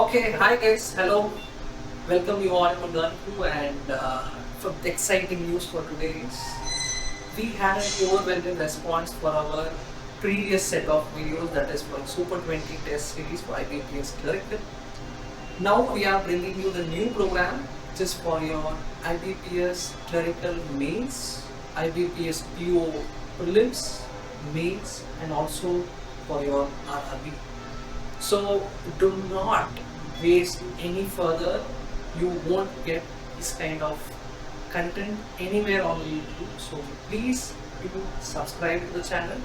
Okay, hi guys, hello. Welcome you all to Learncrew and some exciting news for today is we had an overwhelming response for our previous set of videos, that is for Super 20 test series for IBPS Clerical. Now we are bringing you the new program which is for your IBPS Clerical Mains, IBPS PO Prelims, Mains and also for your RRB. So do not waste any further. You won't get this kind of content anywhere on YouTube. So please do subscribe to the channel.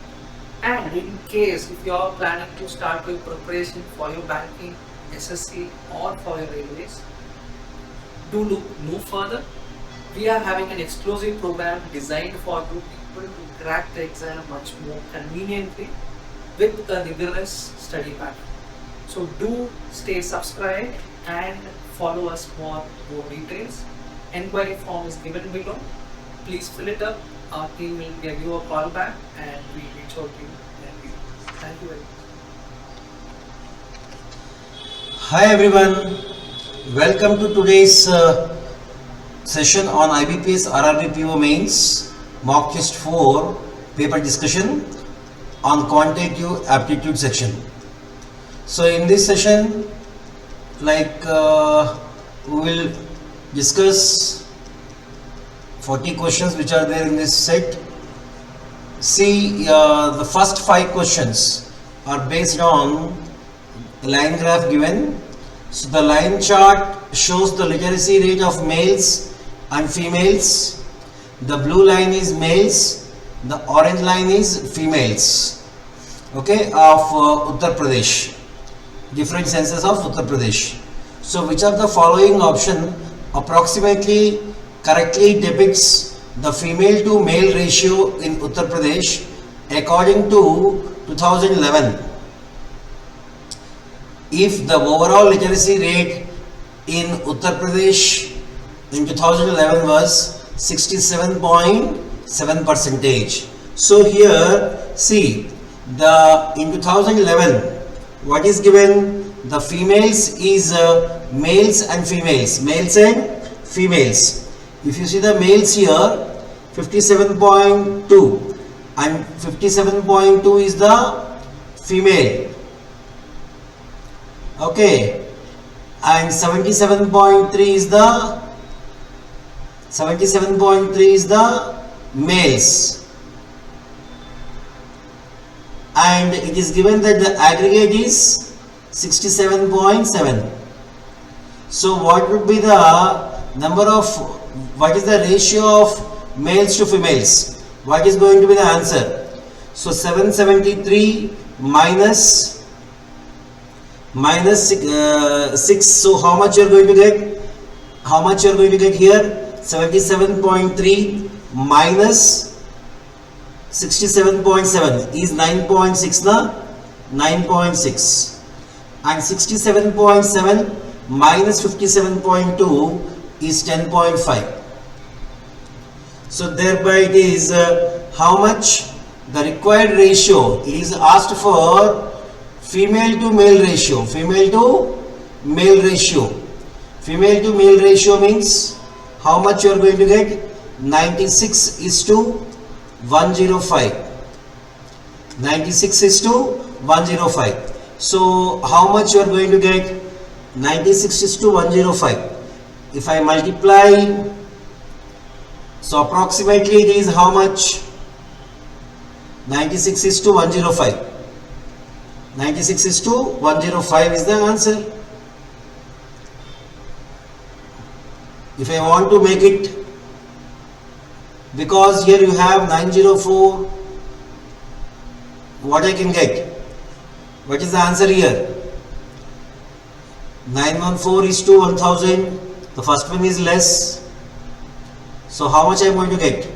And in case if you are planning to start your preparation for your banking, SSC or for your railways, do look no further. We are having an exclusive program designed for you people to crack the exam much more conveniently with a rigorous study pattern. So do stay subscribed and follow us for more details. Enquiry form is given below. Please fill it up. Our team will give you a call back and we reach out to you. Thank you very much. Hi everyone, welcome to today's session on IBPS RRB PO-Mains mock test 4 paper discussion on quantitative aptitude section. So in this session, we will discuss 40 questions which are there in this set. See, the first 5 questions are based on the line graph given. So the line chart shows the literacy rate of males and females. The blue line is males, the orange line is females, okay, of Uttar Pradesh. Different census of Uttar Pradesh. So which of the following option approximately correctly depicts the female to male ratio in Uttar Pradesh according to 2011? If the overall literacy rate in Uttar Pradesh in 2011 was 67.7%. So here see, in 2011 what is given? The females is males and females, males and females. If you see the males here, 57.2 and 57.2 is the female, okay, and 77.3 is the males, and it is given that the aggregate is 67.7. So what would be the what is the ratio of males to females? What is going to be the answer? So 773 minus 6. So how much you are going to get? How much you are going to get here? 77.3 minus 67.7 is 9.6 na? 9.6. And 67.7 minus 57.2 is 10.5. So thereby it is how much? The required ratio is asked for female to male ratio. Female to male ratio. Female to male ratio means how much you are going to get? 96 is to 105. 96 is to 105. So how much you are going to get? 96 is to 105. If I multiply, so approximately it is how much? 96 is to 105. 96 is to 105 is the answer. If I want to make it, because here you have 904, what I can get? What is the answer here? 914 is to 1000. The first one is less. So how much I am going to get?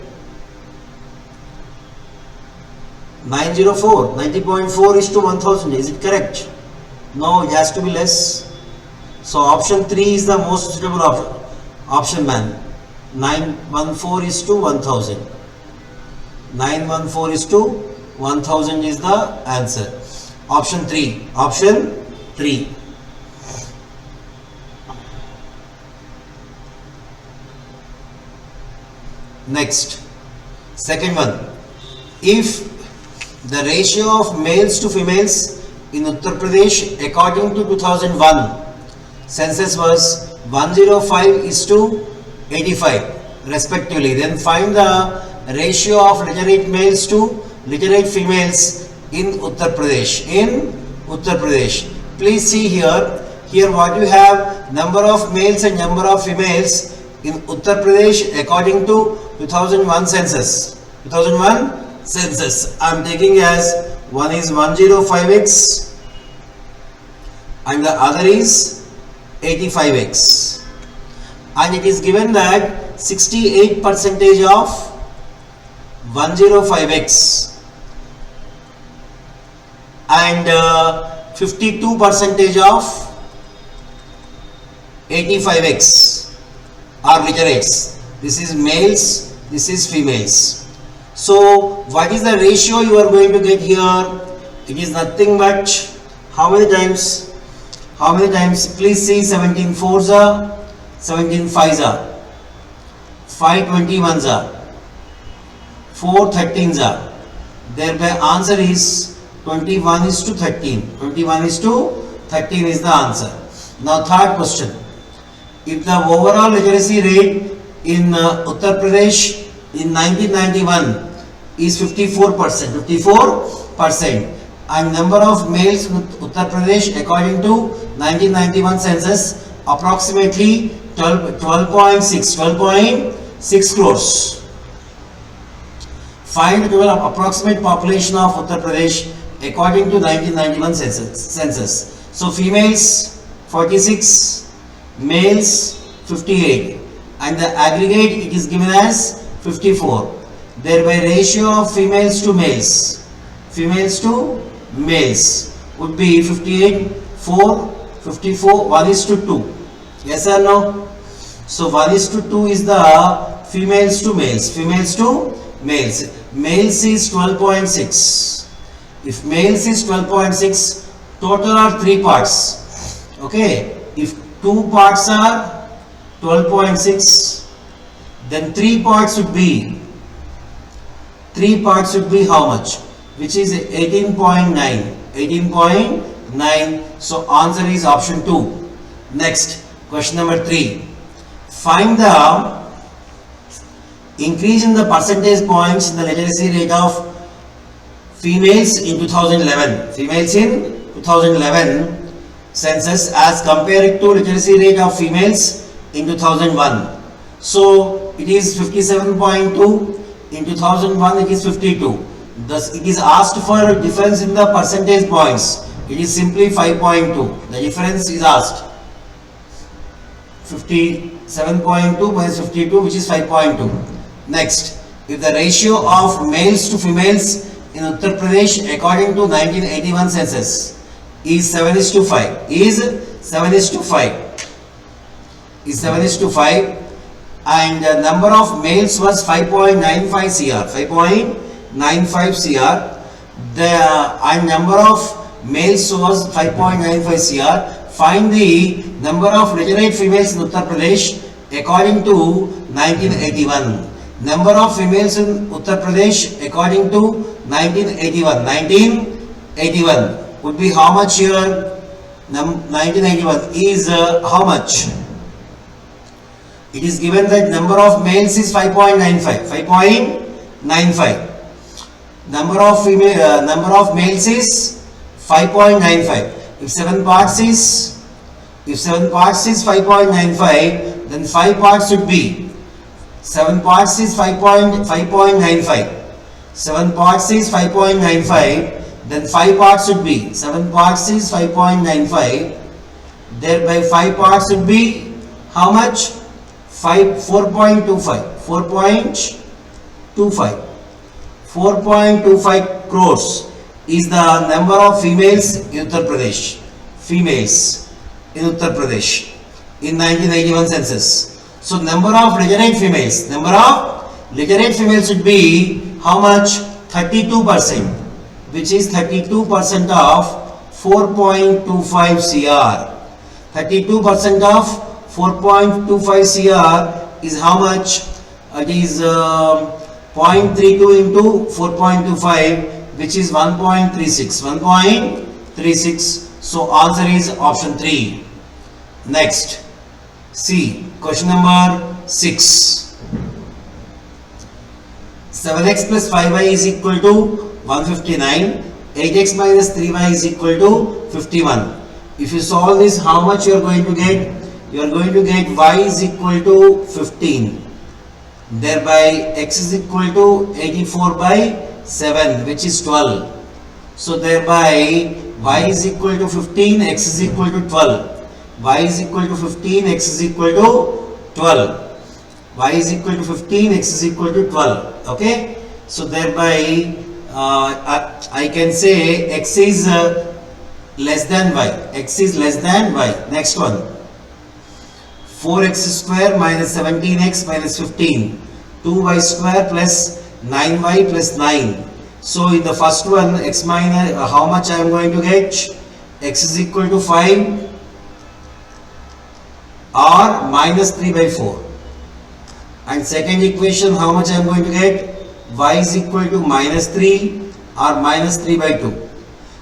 904. 90.4 is to 1000. Is it correct? No, it has to be less. So option 3 is the most suitable option, man. 914 is to 1000. 914 is to 1000 is the answer. Option 3. Option 3. Next, second one, if the ratio of males to females in Uttar Pradesh according to 2001 census was 105:85 respectively, then find the ratio of literate males to literate females in Uttar Pradesh. Please see here what you have, number of males and number of females in Uttar Pradesh according to 2001 census. I am taking as one is 105x and the other is 85x, and it is given that 68% of 105x and 52% of 85x are literates. This is males, this is females. So what is the ratio you are going to get here? It is nothing but how many times? Please see, 17 4s are, 17 5s are, 5 21s are, 4 13s are. Thereby answer is 21:13. 21:13 is the answer. Now third question. If the overall literacy rate in Uttar Pradesh in 1991 is 54%, and number of males in Uttar Pradesh according to 1991 census approximately 12.6 crores. Find the total approximate population of Uttar Pradesh according to 1991 census. So females 46, males 58, and the aggregate it is given as 54. Thereby ratio of females to males would be 58, 4, 54, 1:2. Yes or no? So 1:2 is the females to males. Males is 12.6. If males is 12.6, total are 3 parts. Okay. If 2 parts are 12.6, then 3 parts would be how much? Which is 18.9. So answer is option 2. Next, question number 3. Find the increase in the percentage points in the literacy rate of females in 2011. Females in 2011 census as compared to literacy rate of females in 2001. So it is 57.2. In 2001 it is 52. Thus it is asked for a difference in the percentage points. It is simply 5.2. The difference is asked. 57.2 minus 52, which is 5.2. Next, if the ratio of males to females in Uttar Pradesh according to 1981 census is 7:5, and the number of males was 5.95 cr, and number of males was 5.95 cr. Find the number of literate females in Uttar Pradesh according to 1981. Number of females in Uttar Pradesh according to 1981 would be how much here? 1981 is how much? It is given that number of males is 5.95. Number of males is 5.95. If 7 parts is 5.95, then 5 parts should be 7 parts is 5.95. 7 parts is 5.95. Then 5 parts should be 7 parts is 5.95. Thereby 5 parts should be how much? 4.25. 4.25 crores is the number of females in Uttar Pradesh. In 1981 census. So number of literate females should be how much? 32%, which is 32% of 4.25 cr. 32% of 4.25 cr is how much? it is 0.32 into 4.25, which is 1.36. 1.36. So answer is option 3. Next, C. Question number 6. 7x plus 5y is equal to 159. 8x minus 3y is equal to 51. If you solve this, how much you are going to get? You are going to get y is equal to 15. Thereby x is equal to 84 by 7, which is 12. So thereby y is equal to 15, x is equal to 12. Y is equal to 15, x is equal to 12. Y is equal to 15, x is equal to 12. Okay. So thereby I can say x is less than y. X is less than y. Next one. 4x square minus 17x minus 15. 2y square plus 9y plus 9. So in the first one, x minus, how much I am going to get? X is equal to 5 or minus 3 by 4. And second equation, how much I am going to get? Y is equal to minus 3 or minus 3 by 2.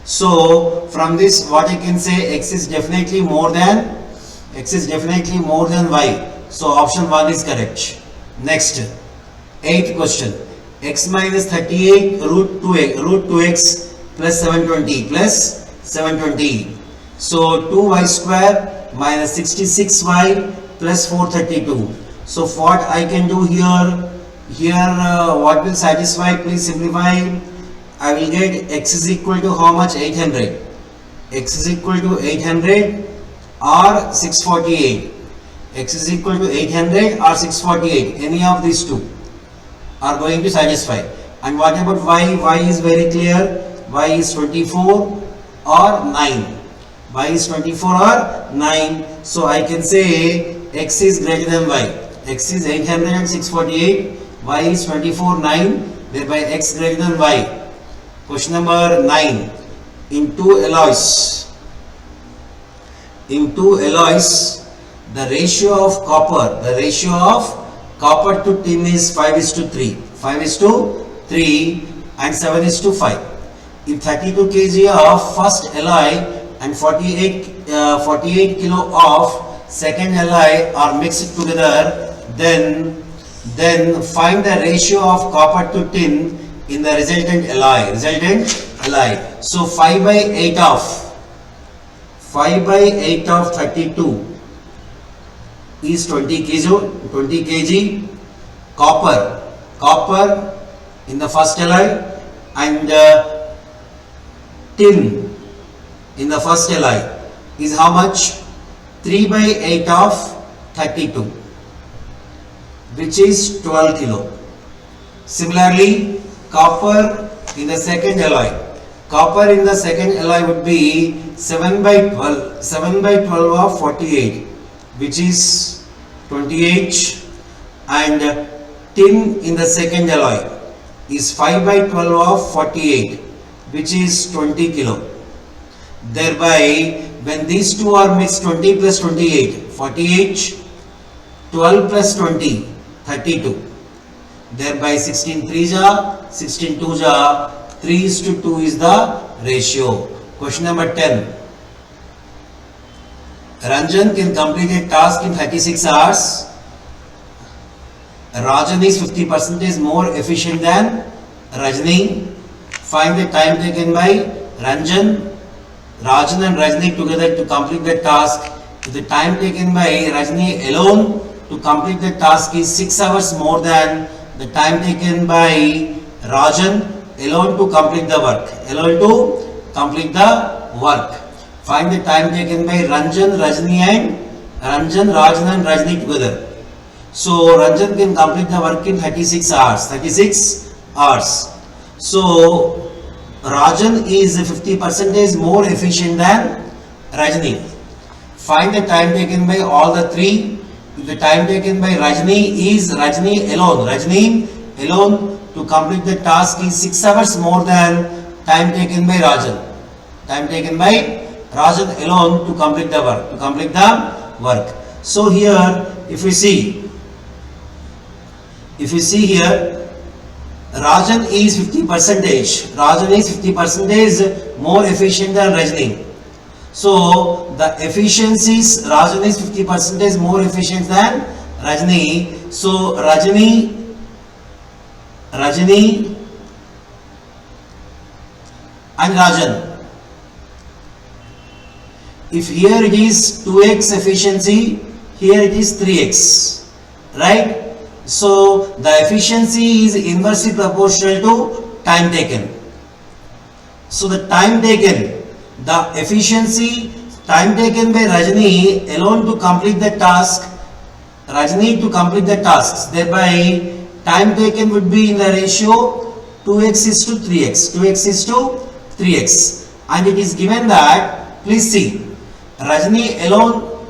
So from this, what I can say, x is definitely more than y. So option 1 is correct. Next, 8th question. X minus 38 root 2x plus 720. So 2y square minus 66y plus 432. So what I can do here, what will satisfy? Please simplify. I will get x is equal to how much? 800. X is equal to 800 or 648. X is equal to 800 or 648. Any of these two are going to satisfy. And what about y? Y is very clear. Y is 24 or 9. Y is 24 or 9. So I can say x is greater than y. X is 800 and 648. Y is 24, 9. Thereby x greater than y. Question number 9. In two alloys, the ratio of copper to tin is 5:3. 5:3 and 7:5. If 32 kg of first alloy and 48 kilo of second alloy are mixed together, then find the ratio of copper to tin in the resultant alloy. So 5 by 8 of 32 is 20 kg copper in the first alloy and tin in the first alloy is how much? 3 by 8 of 32, which is 12 kilo. Similarly, copper in the second alloy would be 7 by 12 of 48, which is 28, and tin in the second alloy is 5 by 12 of 48, which is 20 kilo. Thereby, when these two are mixed, 20 plus 28, 48, 12 plus 20, 32. Thereby 16 3 ja, 16 2 ja, 3:2 is the ratio. Question number 10. Ranjan can complete a task in 36 hours. Rajan is 50% more efficient than Rajni. Find the time taken by Rajan and Rajni together to complete the task. If the time taken by Rajni alone to complete the task is 6 hours more than the time taken by Rajan alone to complete the work. Find the time taken by Rajan and Rajni together. So Ranjan can complete the work in 36 hours. So Rajan is 50% more efficient than Rajni. Find the time taken by all the three. If the time taken by Rajni is Rajni alone to complete the task is 6 hours more than time taken by Rajan. Time taken by Rajan alone to complete the work. So here, if we see, If you see here, Rajan is 50%. Rajan is 50% more efficient than Rajni. So the efficiencies, Rajan is 50% more efficient than Rajni. So Rajni and Rajan. If here it is 2x efficiency, here it is 3x, right? So the efficiency is inversely proportional to time taken. So the time taken, the efficiency time taken by Rajni alone to complete the task, Rajni to complete the tasks, thereby time taken would be in the ratio 2x is to 3x, 2x is to 3x, and it is given that, please see, Rajni alone,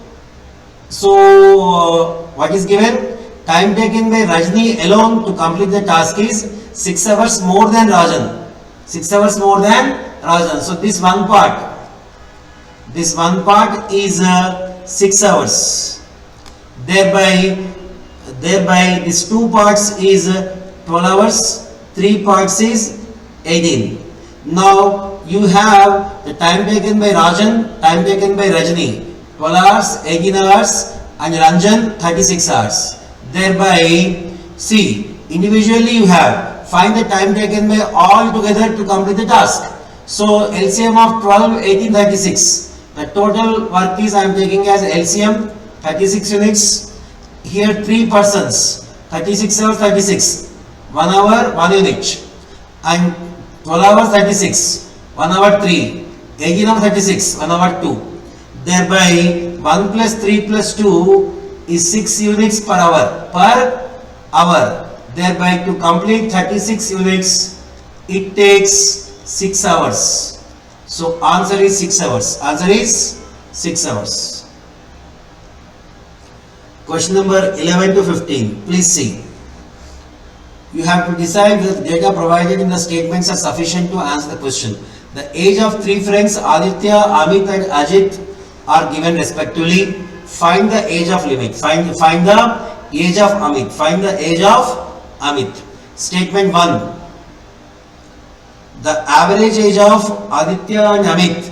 so what is given? Time taken by Rajni alone to complete the task is 6 hours more than Rajan. 6 hours more than Rajan. So this one part is 6 hours. Thereby this 2 parts is 12 hours, 3 parts is 18. Now you have the time taken by Rajan, time taken by Rajni, 12 hours, 18 hours, and Ranjan 36 hours. Thereby, see, individually you have, find the time taken by all together to complete the task. So LCM of 12, 18, 36. The total work is I am taking as LCM 36 units. Here 3 persons, 36 hours 36, 1 hour 1 unit, and 12 hours 36, 1 hour 3, 18 hours 36, 1 hour 2. Thereby 1 plus 3 plus 2 is 6 units per hour. Thereby to complete 36 units, it takes 6 hours. So answer is 6 hours. Answer is 6 hours. Question number 11 to 15. Please see. You have to decide whether the data provided in the statements are sufficient to answer the question. The age of 3 friends, Aditya, Amit and Ajit, are given respectively. Find the age of limit. Find the age of Amit. Find the age of Amit. Statement 1. The average age of Aditya and Amit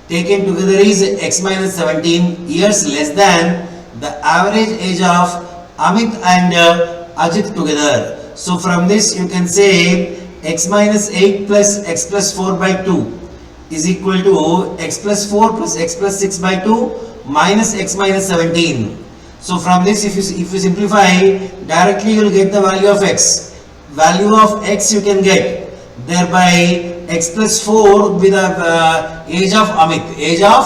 taken together is x minus 17 years less than the average age of Amit and Ajit together. So from this you can say x minus 8 plus x plus 4 by 2 is equal to x plus 4 plus x plus 6 by 2 minus x minus 17. So from this if you simplify, directly you will get the value of x. Value of x you can get. Thereby x plus 4 would be the age of Amit. Age of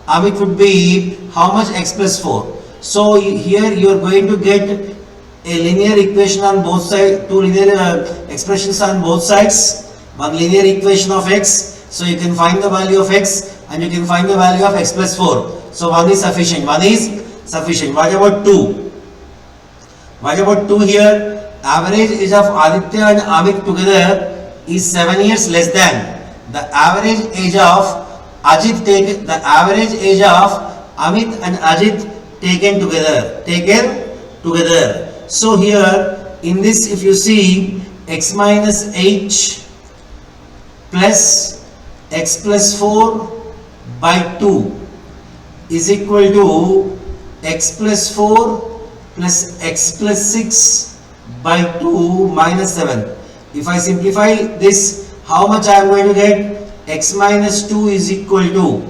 Amit would be how much? X plus 4. So here you are going to get a linear equation on both sides, 2 linear expressions on both sides, one linear equation of x. So you can find the value of x and you can find the value of x plus 4. So one is sufficient. One is sufficient. What about 2? What about 2 here? Average age of Aditya and Amit together is 7 years less than the average age of Ajit taken. The average age of Amit and Ajit taken together. So here in this, if you see, x minus 8 plus x plus 4 by 2 is equal to x plus 4 plus x plus 6 by 2 minus 7. If I simplify this, how much I am going to get? X minus 2 is equal to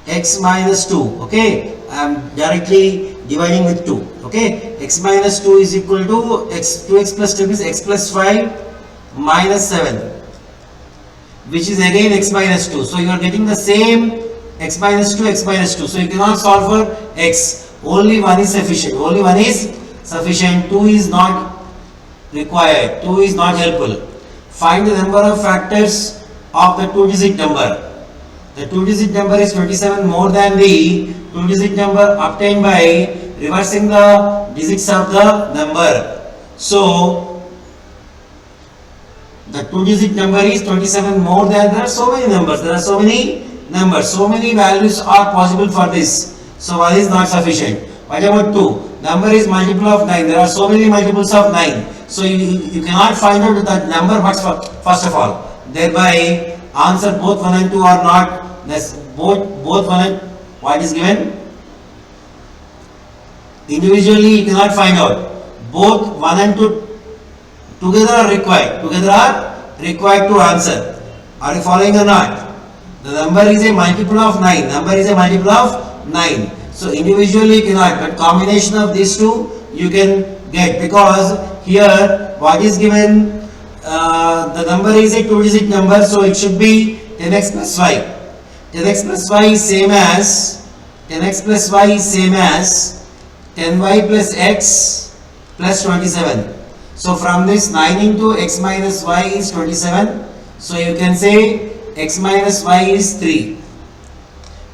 x minus 2. Okay, I am directly dividing with 2. Okay, x minus 2 is equal to x, 2x plus 2 is x plus 5 minus 7, which is again x minus 2. So you are getting the same x minus 2, x minus 2. So you cannot solve for x. Only one is sufficient. Only one is sufficient. 2 is not required. 2 is not helpful. Find the number of factors of the 2-digit number. The 2-digit number is 27 more than the 2-digit number obtained by reversing the digits of the number. So the 2-digit number is 27 more than, there are so many numbers. There are so many numbers. So many values are possible for this. So 1 is not sufficient. What about 2? Number is multiple of 9. There are so many multiples of 9. So you cannot find out that number first of all. Thereby answer both 1 and 2 are not. Both 1 and what is given? Individually you cannot find out. Both 1 and 2 together are required. Together are required to answer. Are you following or not? The number is a multiple of 9. Number is a multiple of 9. So individually you cannot, but combination of these two you can get, because here what is given, the number is a 2-digit number, so it should be 10x plus y. 10x plus y is same as 10x plus y is same as 10y plus x plus 27. So from this 9 into x minus y is 27. So you can say x minus y is 3.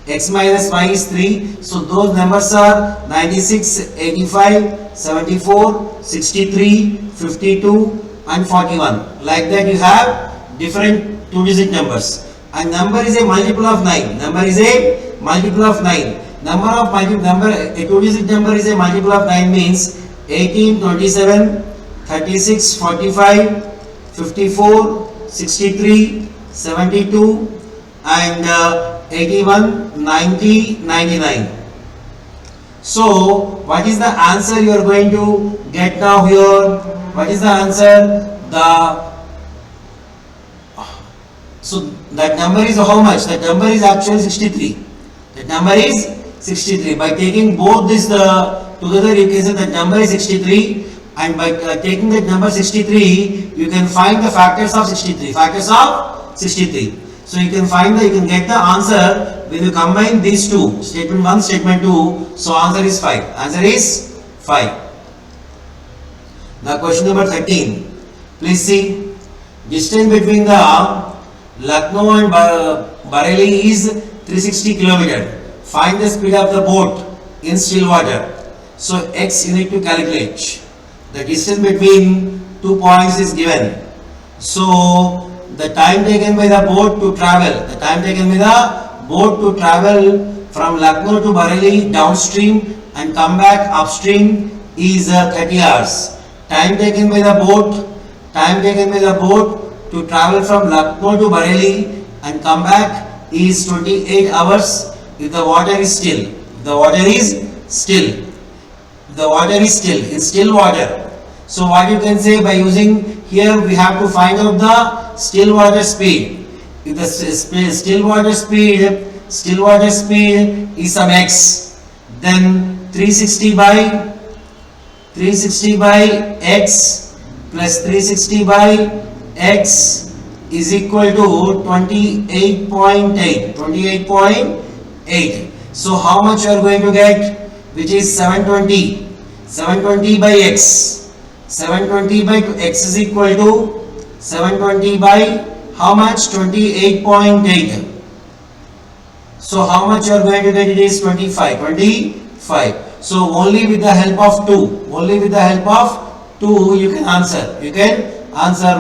X minus y is 3. So those numbers are 96, 85, 74, 63, 52 and 41. Like that you have different 2-digit numbers. And number is a multiple of 9. Number is a multiple of 9. A 2-digit number is a multiple of 9 means 18, 27, 36, 45, 54, 63, 72 and 81, 90, 99. So what is the answer you are going to get now here? What is the answer? So that number is how much? That number is actually 63. That number is 63. By taking both this together, you can say that number is 63, and by taking that number 63, you can find the factors of 63. Factors of 63. So you can get the answer when you combine these two, statement 1, statement 2. So answer is 5. Answer is 5. Now question number 13. Please see. Distance between the Lucknow and Bareilly is 360 km. Find the speed of the boat in still water. So x you need to calculate. The distance between 2 points is given. So the time taken by the boat to travel, from Lucknow to Bareilly downstream and come back upstream is 30 hours. Time taken by the boat to travel from Lucknow to Bareilly and come back is 28 hours if the water is still. The water is still. In still water. So what you can say by using here, we have to find out the still water speed. If the still water speed is some x, then 360 by x plus 360 by x is equal to 28.8. So how much you are going to get? Which is 720 by x. 720 by x is equal to 720 by how much? 28.8. So how much you are going to get? It is 25. So only with the help of 2. You can answer.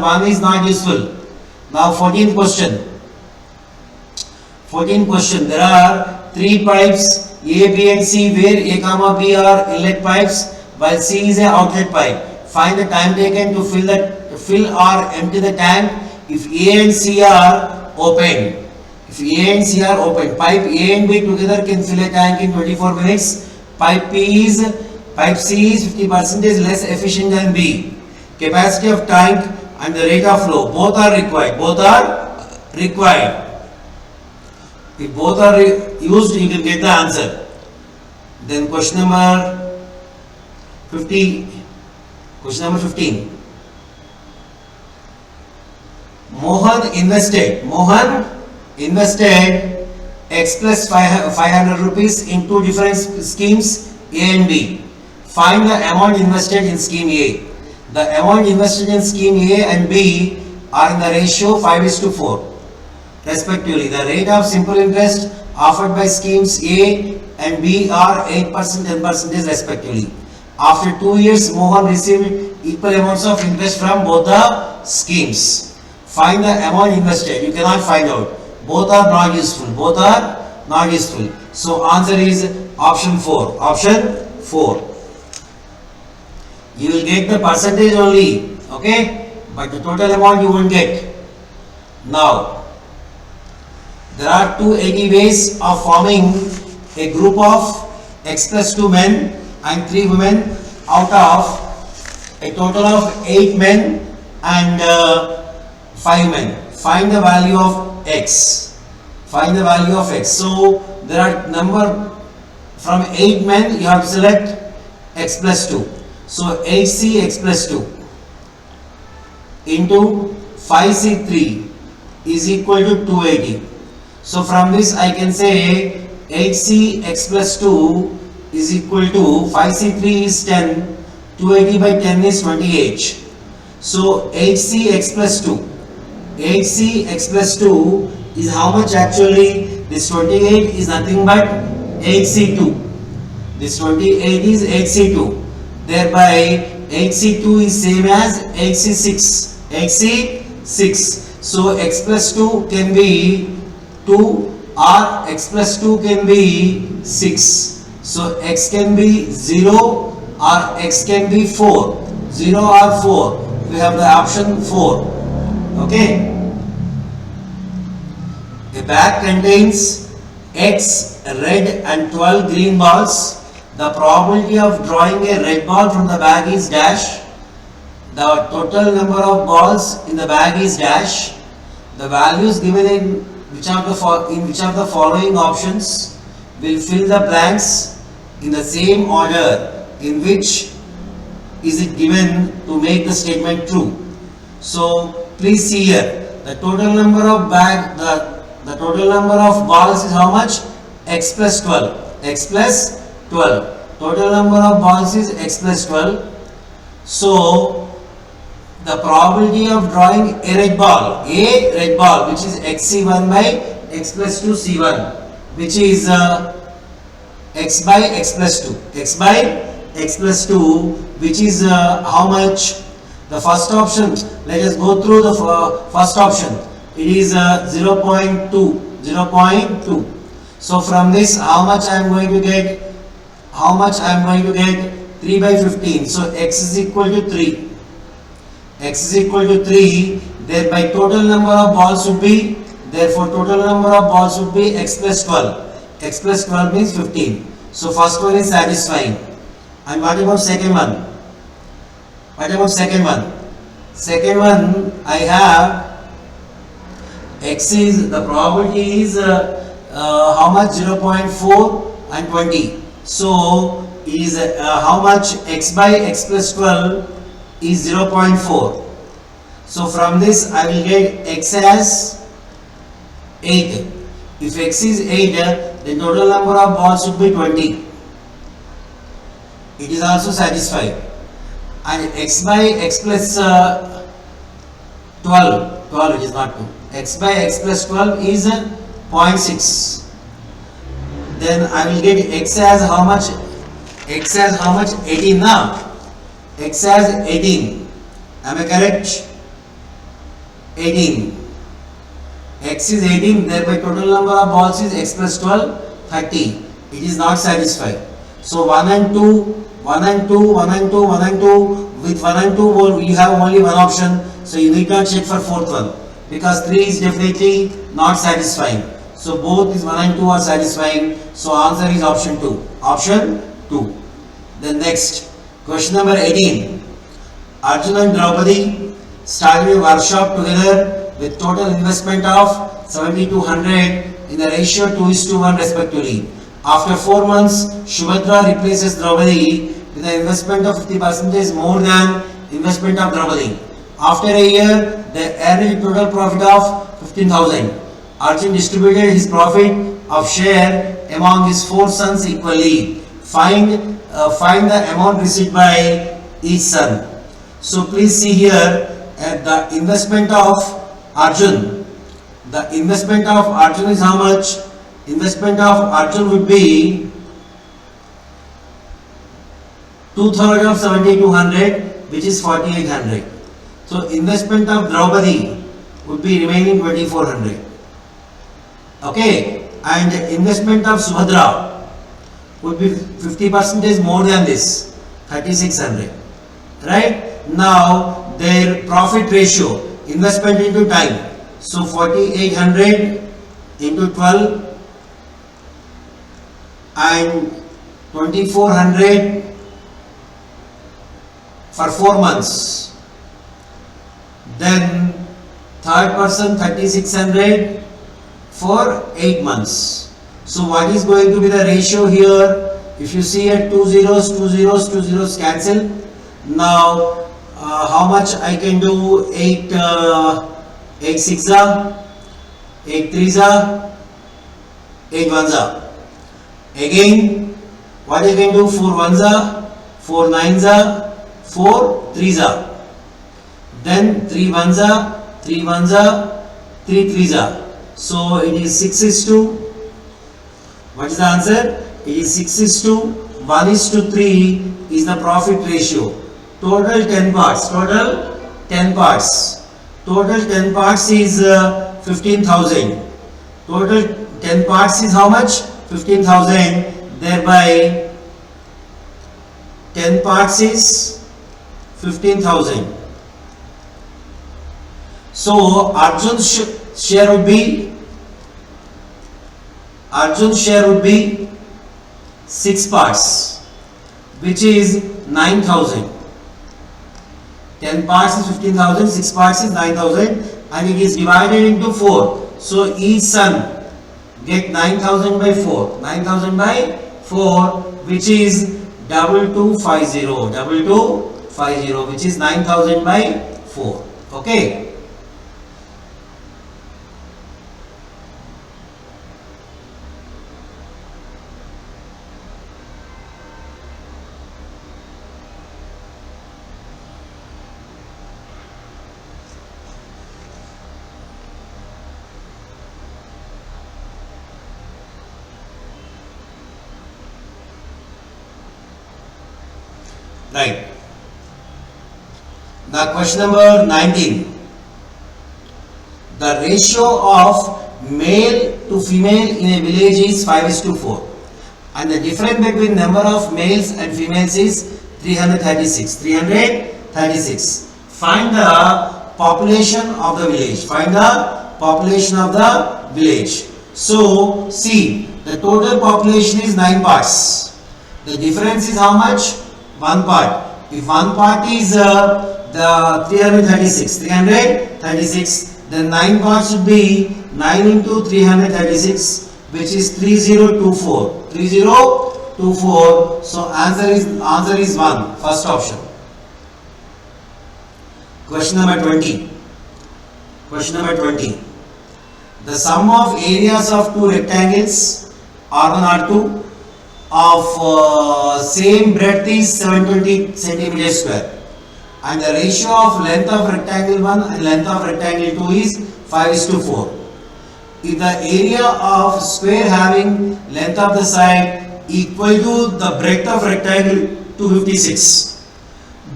1 is not useful. Now 14th question. There are 3 pipes A, B and C where A, B are inlet pipes while C is an outlet pipe. Find the time taken to fill or empty the tank if A and C are open. Pipe A and B together can fill a tank in 24 minutes. Pipe C is 50% less efficient than B. Capacity of tank and the rate of flow both are required. If both are used, you can get the answer. Then question number 15. Mohan invested x plus 500 rupees in 2 different schemes A and B. Find the amount invested in scheme A. The amount invested in scheme A and B are in the ratio 5:4 respectively. The rate of simple interest offered by schemes A and B are 8% and 10% respectively. After 2 years, Mohan received equal amounts of interest from both the schemes. Find the amount invested. You cannot find out. Both are not useful. So answer is option 4. You will get the percentage only, okay, but the total amount you won't get. Now, there are 280 ways of forming a group of x plus 2 men and 3 women out of a total of 8 men and 5 men. Find the value of x. Find the value of x. So, there are number from 8 men, you have to select x plus 2. So, 8c x plus 2 into 5c3 is equal to 280. So, from this I can say 8c x plus 2 is equal to 5c3 is 10, 280 by 10 is 28. So, 8c x plus 2. 8c x plus 2 is how much actually? This 28 is nothing but 8c2. This 28 is 8c2. Thereby 8c2 is same as 8c6. 8c6. So x plus 2 can be 2 or x plus 2 can be 6. So x can be 0 or x can be 4. 0 or 4. We have the option 4. Okay. A bag contains X red and 12 green balls. The probability of drawing a red ball from the bag is dash. The total number of balls in the bag is dash. The values given in which of the following options will fill the blanks in the same order in which is it given to make the statement true. So please see here, the total number of the total number of balls is how much? X plus 12. X plus 12. Total number of balls is x plus 12. So the probability of drawing a red ball, which is xc1 by x plus 2 c1, which is x by x plus 2. X by x plus 2, which is how much? The first option, let us go through the first option. It is 0.2. 0.2. So from this, how much I am going to get? How much I am going to get? 3 by 15. So x is equal to 3. X is equal to 3. Thereby total number of balls would be, therefore total number of balls would be x plus 12. X plus 12 means 15. So first one is satisfying. And what about second one? What about second one? Second one, I have x is, the probability is how much? 0.4 and 20. So is how much? X by x plus 12 is 0.4. So from this I will get x as 8. If x is 8, the total number of balls should be 20. It is also satisfied. And x by x plus 12, it is not 2. X by x plus 12 is 0.6. Then I will get x as how much? X as how much? 18 now. X as 18. Am I correct? 18. X is 18, thereby total number of balls is x plus 12, 30. It is not satisfied. So 1 and 2, 1 and 2, 1 and 2, 1 and 2. With 1 and 2, you have only one option. So you need not check for fourth one. Because 3 is definitely not satisfying. So both is 1 and 2 are satisfying. So answer is option 2. Option 2. Then next, question number 18. Arjun and Draupadi started a workshop together with total investment of 7,200 in the ratio 2:1 respectively. After 4 months, Shubhadra replaces Draupadi with an investment of 50% more than investment of Draupadi. After a year, they earned a total profit of 15,000. Arjun distributed his profit of share among his 4 sons equally. Find the amount received by each son. So please see here the investment of Arjun. The investment of Arjun is how much? Investment of Arjun would be 2/3 of 7,200, which is 4,800. So investment of Draupadi would be remaining 2,400. Okay, and investment of Subhadra would be 50% more than this, 3,600. right? Now their profit ratio, investment into time, so 4800 into 12 and 2400 for 4 months. Then third person 3600 for 8 months. So what is going to be the ratio here? If you see at 2 zeros, 2 zeros, 2 zeros cancel. Now how much I can do? 8 6 are, 8 3s are, 8 1s are. Again, what I can do? 4 1s are, 4 9s are, 4 3s are. Then 3 1s are, 3 1s are, 3 3s are. So it is 6:2. What is the answer? It is 6:1:3 is the profit ratio. Total 10 parts. Total 10 parts. Total 10 parts is 15,000. Total 10 parts is how much? 15,000. Thereby 10 parts is 15,000. So Arjun's share would be 6 parts, which is 9,000. 10 parts is 15,000, 6 parts is 9,000, and it is divided into 4. So each son get 9,000 by 4. 9,000 by 4, which is 2250. 2250, which is 9,000 by 4. Okay. Right. Now question number 19. The ratio of male to female in a village is 5:4, and the difference between number of males and females is 336. 336. Find the population of the village. Find the population of the village. So see, the total population is 9 parts. The difference is how much? 1 part. If 1 part is the 336, then 9 parts would be 9 into 336, which is 3024. 3024. So answer is 1. First option. Question number 20. Question number 20. The sum of areas of two rectangles R1 R2 of same breadth is 720 centimeters square, and the ratio of length of rectangle 1 and length of rectangle 2 is 5:4. If the area of square having length of the side equal to the breadth of rectangle 256,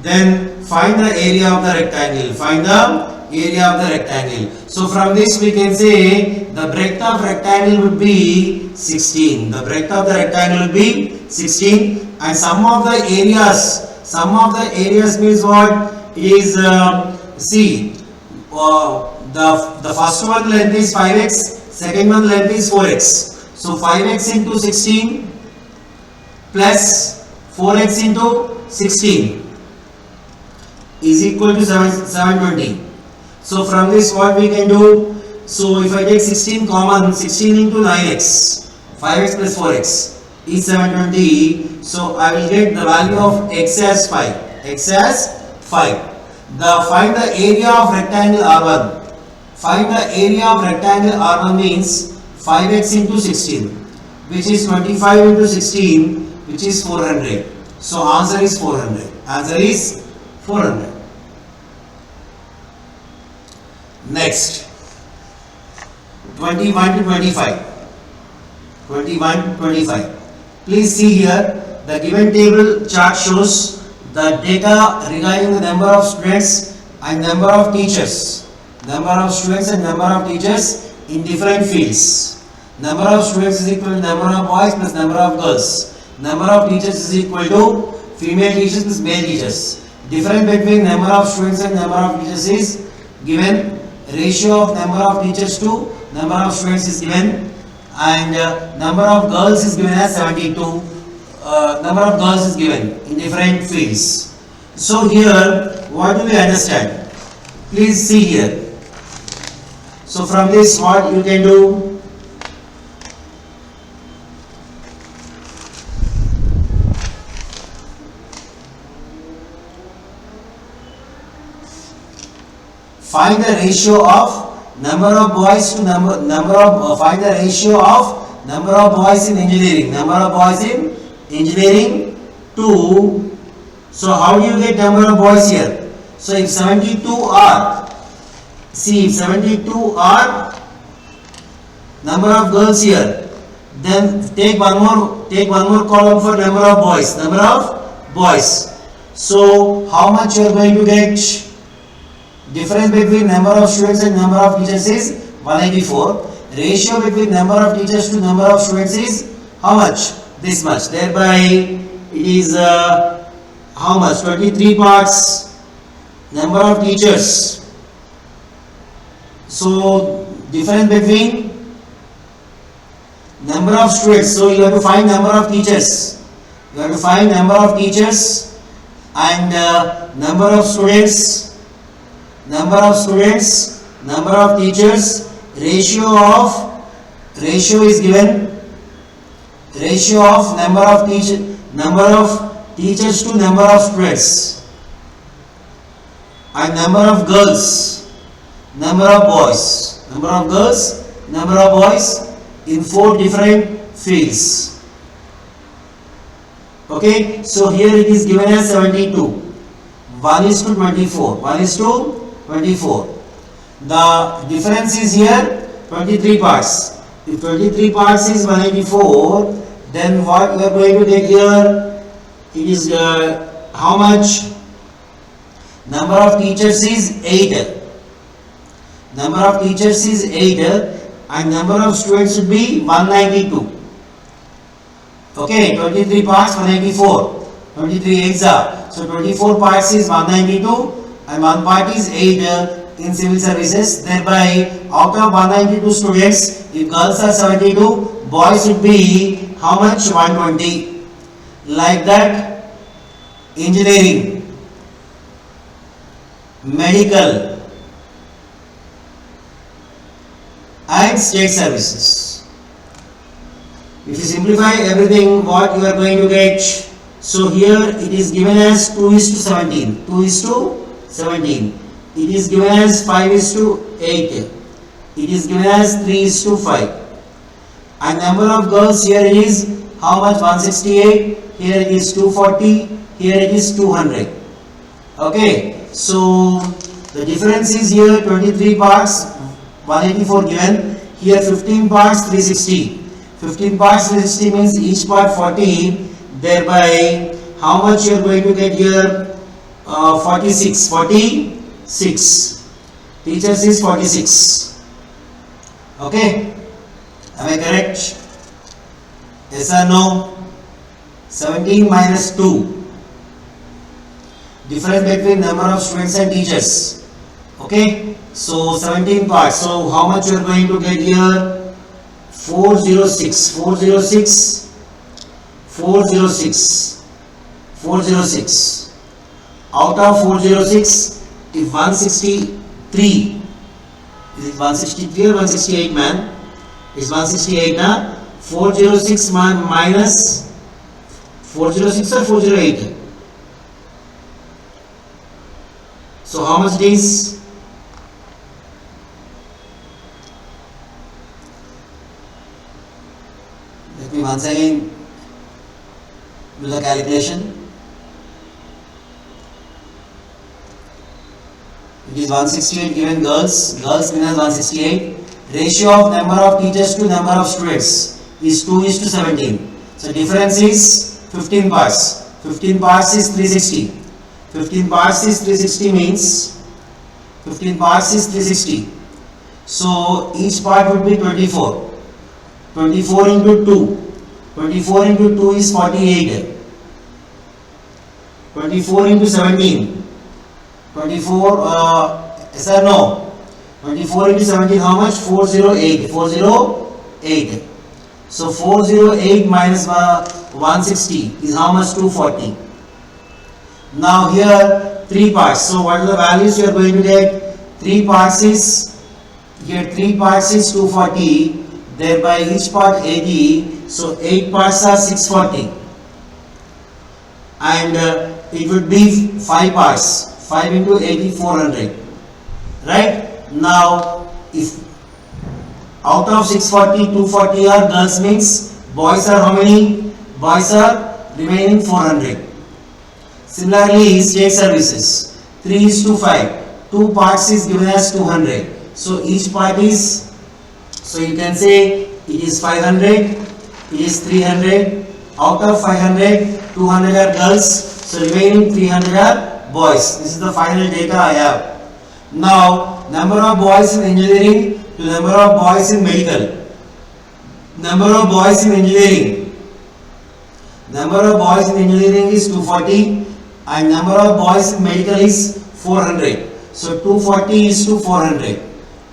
then find the area of the rectangle. Find the area of the rectangle. So from this we can say the breadth of rectangle would be 16. The breadth of the rectangle will be 16, and sum of the areas means what? It is the first one length is 5x, second one length is 4x. So 5x into 16 plus 4x into 16 is equal to 720. So from this what we can do? So if I take 16 common, 16 into 9x, 5x plus 4x is 720. So I will get the value of x as 5. X as 5. Find the area of rectangle R1. Find the area of rectangle R1 means 5x into 16, which is 25 into 16, which is 400. So answer is 400. Answer is 400. Next, 21 to 25. 21 to 25. Please see here, the given table chart shows the data regarding the number of students and number of teachers. Number of students and number of teachers in different fields. Number of students is equal to number of boys plus number of girls. Number of teachers is equal to female teachers plus male teachers. Difference between number of students and number of teachers is given. Ratio of number of teachers to number of students is given, and number of girls is given as 72. Number of girls is given in different fields. So here, what do we understand? Please see here. So from this, what you can do? Find the ratio of number of boys to find the ratio of number of boys in engineering. Number of boys in engineering to. So how do you get number of boys here? So if 72 are, see, if 72 are number of girls here, then take one more column for number of boys. Number of boys. So how much you are going to get? Difference between number of students and number of teachers is 184. Ratio between number of teachers to number of students is how much? This much. Thereby it is how much? 23 parts number of teachers. So difference between number of students. So you have to find number of teachers. You have to find number of teachers and number of students. Number of students, number of teachers, ratio is given, ratio of number of teachers to number of students, and number of girls, number of boys, number of girls, number of boys in 4 different fields. Okay, so here it is given as 72, 1 is to 24, 1 is to 24. The difference is here 23 parts. If 23 parts is 184, then what we are going to get here? It is how much? Number of teachers is 8. Number of teachers is 8 and number of students should be 192. Okay, 23 parts 184. 23 exa. So 24 parts is 192. And one part is 8 in civil services. Thereby, out of 192 students, if girls are 72, boys should be how much? 120. Like that, engineering, medical, and state services. If you simplify everything, what you are going to get? So here it is given as 2 is to 17. 2 is to 17. It is given as 5 is to 8. It is given as 3 is to 5. And number of girls here is how much? 168. Here it is 240. Here it is 200. Okay. So the difference is here 23 parts 184 given. Here 15 parts 360. 15 parts 360 means each part 40. Thereby how much you are going to get here? 46. Teachers is 46. Okay. Am I correct? Yes or no? 17 minus 2. Difference between number of students and teachers. Okay. So 17 parts. So how much you are going to get here? 406. 406. 406. 406. Out of 406, if 163, is it 163 or 168 man? It's 168 na? 406 minus 406 or 408? So how much it is? Let me once again do the calculation. It is 168 given girls given as 168. Ratio of number of teachers to number of students is 2 is to 17. So difference is 15 parts. 15 parts is 360. 15 parts is 360 means 15 parts is 360. So each part would be 24. 24 into 2. 24 into 2 is 48. 24 into 17. 24, yes or no? 24 into 17, how much? 408. 408. So 408 minus 160 is how much? 240. Now here 3 parts. So what are the values you are going to get? 3 parts is, here 3 parts is 240. Thereby each part 80. So 8 parts are 640. And it would be 5 parts. 5 into 80, 400. Right? Now, if out of 640, 240 are girls, means boys are how many? Boys are remaining 400. Similarly, state services 3 is to 5. 2 parts is given as 200. So each part is, so you can say it is 500, it is 300. Out of 500, 200 are girls. So remaining 300 are boys. This is the final data I have. Now, number of boys in engineering to number of boys in medical. Number of boys in engineering. Number of boys in engineering is 240 and number of boys in medical is 400. So 240 is to 400.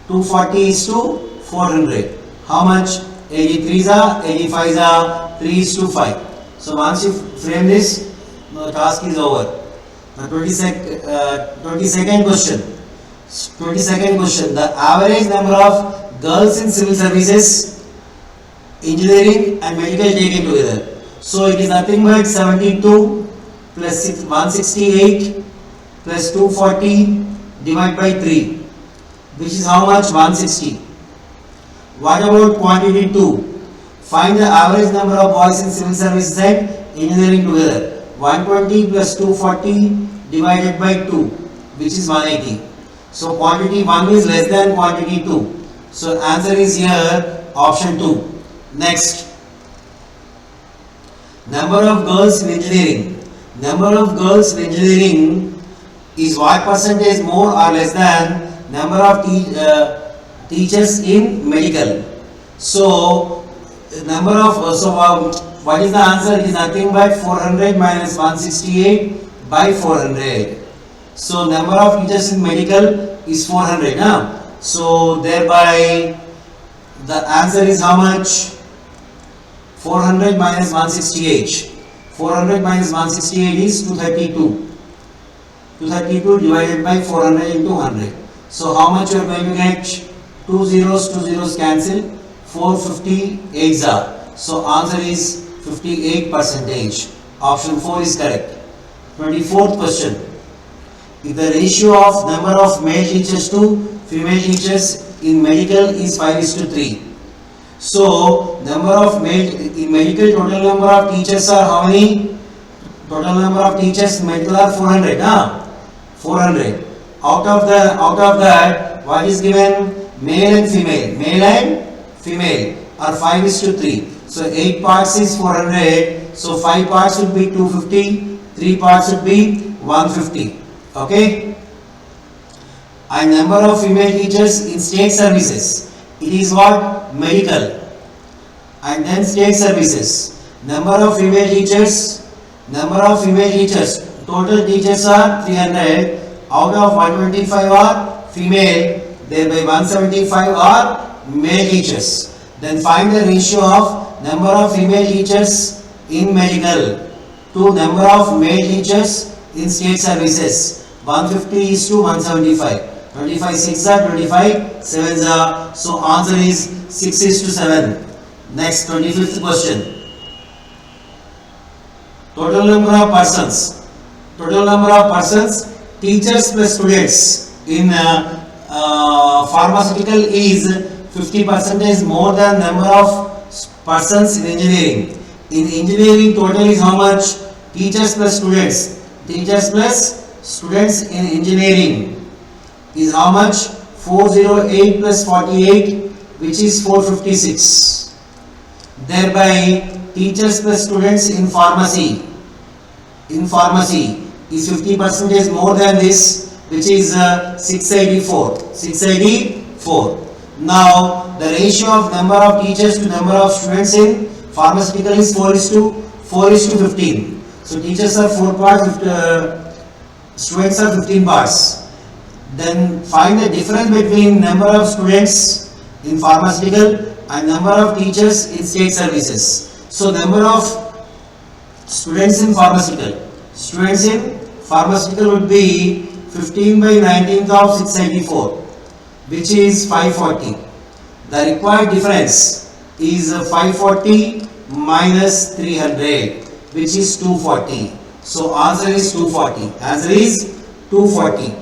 240 is to 400. How much? 83s are, 85s are, 3 is to 5. So once you frame this, the task is over. The 22nd question. 22nd question. The average number of girls in civil services, engineering and medical taken together. So it is nothing but 72 plus 168 plus 240 divided by 3, which is how much? 160. What about quantity 2? Find the average number of boys in civil services and engineering together. 120 plus 240 divided by 2, which is 180. So quantity 1 is less than quantity 2. So answer is here option 2. Next, number of girls in engineering. Number of girls in engineering is what percentage more or less than number of teachers in medical. So number of what is the answer? It is nothing but 400 minus 168 by 400. So number of teachers in medical is 400. So thereby the answer is how much? 400 minus 168. 400 minus 168 is 232. 232 divided by 400 into 100. So how much you are going to get? 2 zeros cancel. 458s are. So answer is 58%. Option 4 is correct. 24th question. If the ratio of number of male teachers to female teachers in medical is 5:3. So number of male in medical, total number of teachers are how many? Total number of teachers in medical are 400. 400. Out of that, what is given? Male and female. Male and female are 5:3. So 8 parts is 400. So 5 parts would be 250. 3 parts would be 150. Okay. And number of female teachers in state services. It is what? Medical. And then state services. Number of female teachers. Number of female teachers. Total teachers are 300. Out of 125 are female. Thereby 175 are male teachers. Then find the ratio of number of female teachers in medical to number of male teachers in state services. 150 is to 175. 25 6 are, 25 7s are. So answer is 6 is to 7. Next, 25th question. Total number of persons. Total number of persons, teachers plus students in pharmaceutical is 50% more than number of persons in engineering. In engineering, total is how much? Teachers plus students. Teachers plus students in engineering is how much? 408 plus 48, which is 456. Thereby, teachers plus students in pharmacy is 50% more than this, which is 684. 684. Now, the ratio of number of teachers to number of students in pharmaceutical is 4:15. So teachers are 4 parts, students are 15 bars. Then find the difference between number of students in pharmaceutical and number of teachers in state services. So number of students in pharmaceutical. Students in pharmaceutical would be 15 by 19th of 694, which is 540. The required difference is 540 minus 300, which is 240. So answer is 240. Answer is 240.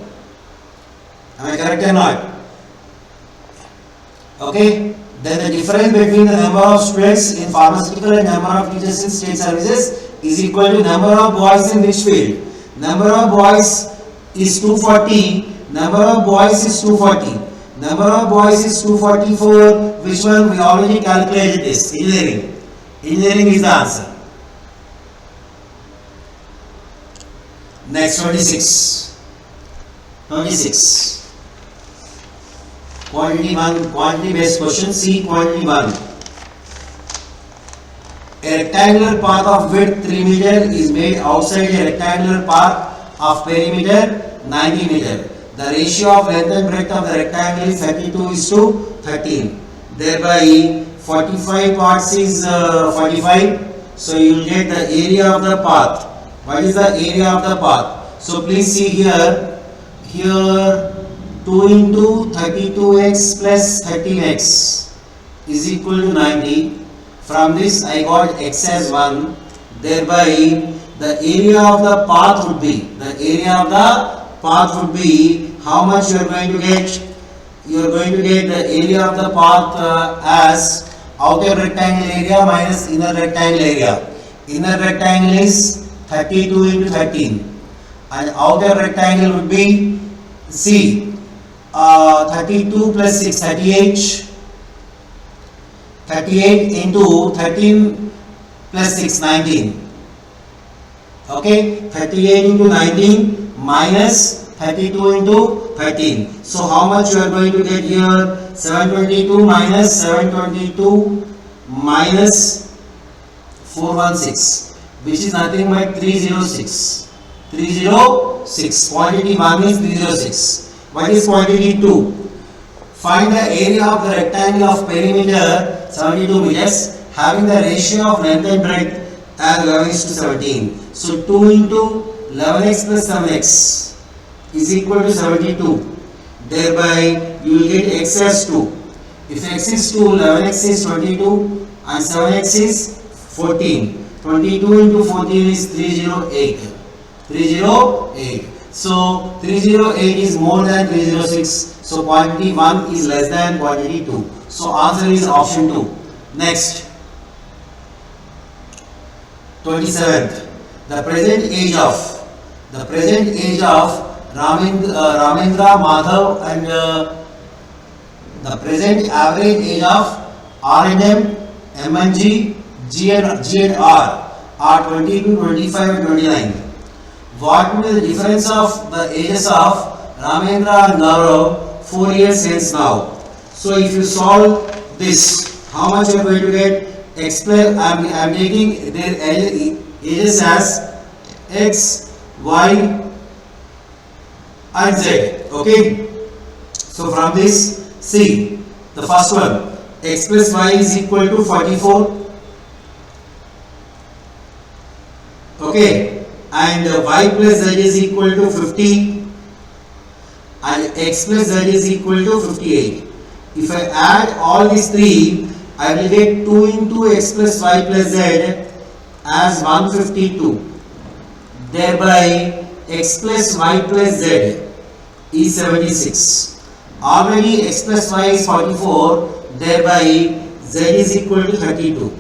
Am I correct or not? Okay. Then the difference between the number of students in pharmaceutical and number of teachers in state services is equal to number of boys in which field. Number of boys is 240. Number of boys is 240. Number of boys is 244. Which one? We already calculated this. Engineering. Engineering is the answer. Next 26. 26. Quantity 1, quantity based question. See quantity 1. A rectangular path of width 3 meter is made outside a rectangular path of perimeter 90 meter. The ratio of length and breadth of the rectangle is 32:13. Thereby 45 parts is 45. So you will get the area of the path. What is the area of the path? So please see here. Here 2 into 32x plus 13x is equal to 90. From this I got x as 1. Thereby the area of the path would be, how much you are going to get? You are going to get the area of the path as outer rectangle area minus inner rectangle area. Inner rectangle is 32 into 13 and outer rectangle would be, see, 32 plus 6, 38. 38 into 13 plus 6, 19. Okay, 38 into 19 minus 32 into 13. So how much you are going to get here? 722 minus 722 minus 416, which is nothing but 306. 306. Quantity 1 is 306. What is quantity 2? Find the area of the rectangle of perimeter 72 meters having the ratio of length and breadth as 11:17. So 2 into 11x plus 7x is equal to 72. Thereby you will get x as 2. If x is 2, 11x is 22 and 7x is 14. 22 into 14 is 308. 308. So 308 is more than 306. So quantity 1 is less than quantity 2. So answer is option 2. Next. 27th. The present age of Ramendra Madhav and the present average age of R&M, M&G, G and R are 22, 25 and 29. What will be the difference of the ages of Ramendra and Gaurav 4 years since now? So if you solve this, how much you are going to get? Explain. I am taking their ages as X, Y and Z. Okay. So from this, see the first one, X plus Y is equal to 44. Okay. And y plus z is equal to 50 and x plus z is equal to 58. If I add all these three, I will get 2 into x plus y plus z as 152. Thereby x plus y plus z is 76. Already x plus y is 44. Thereby z is equal to 32.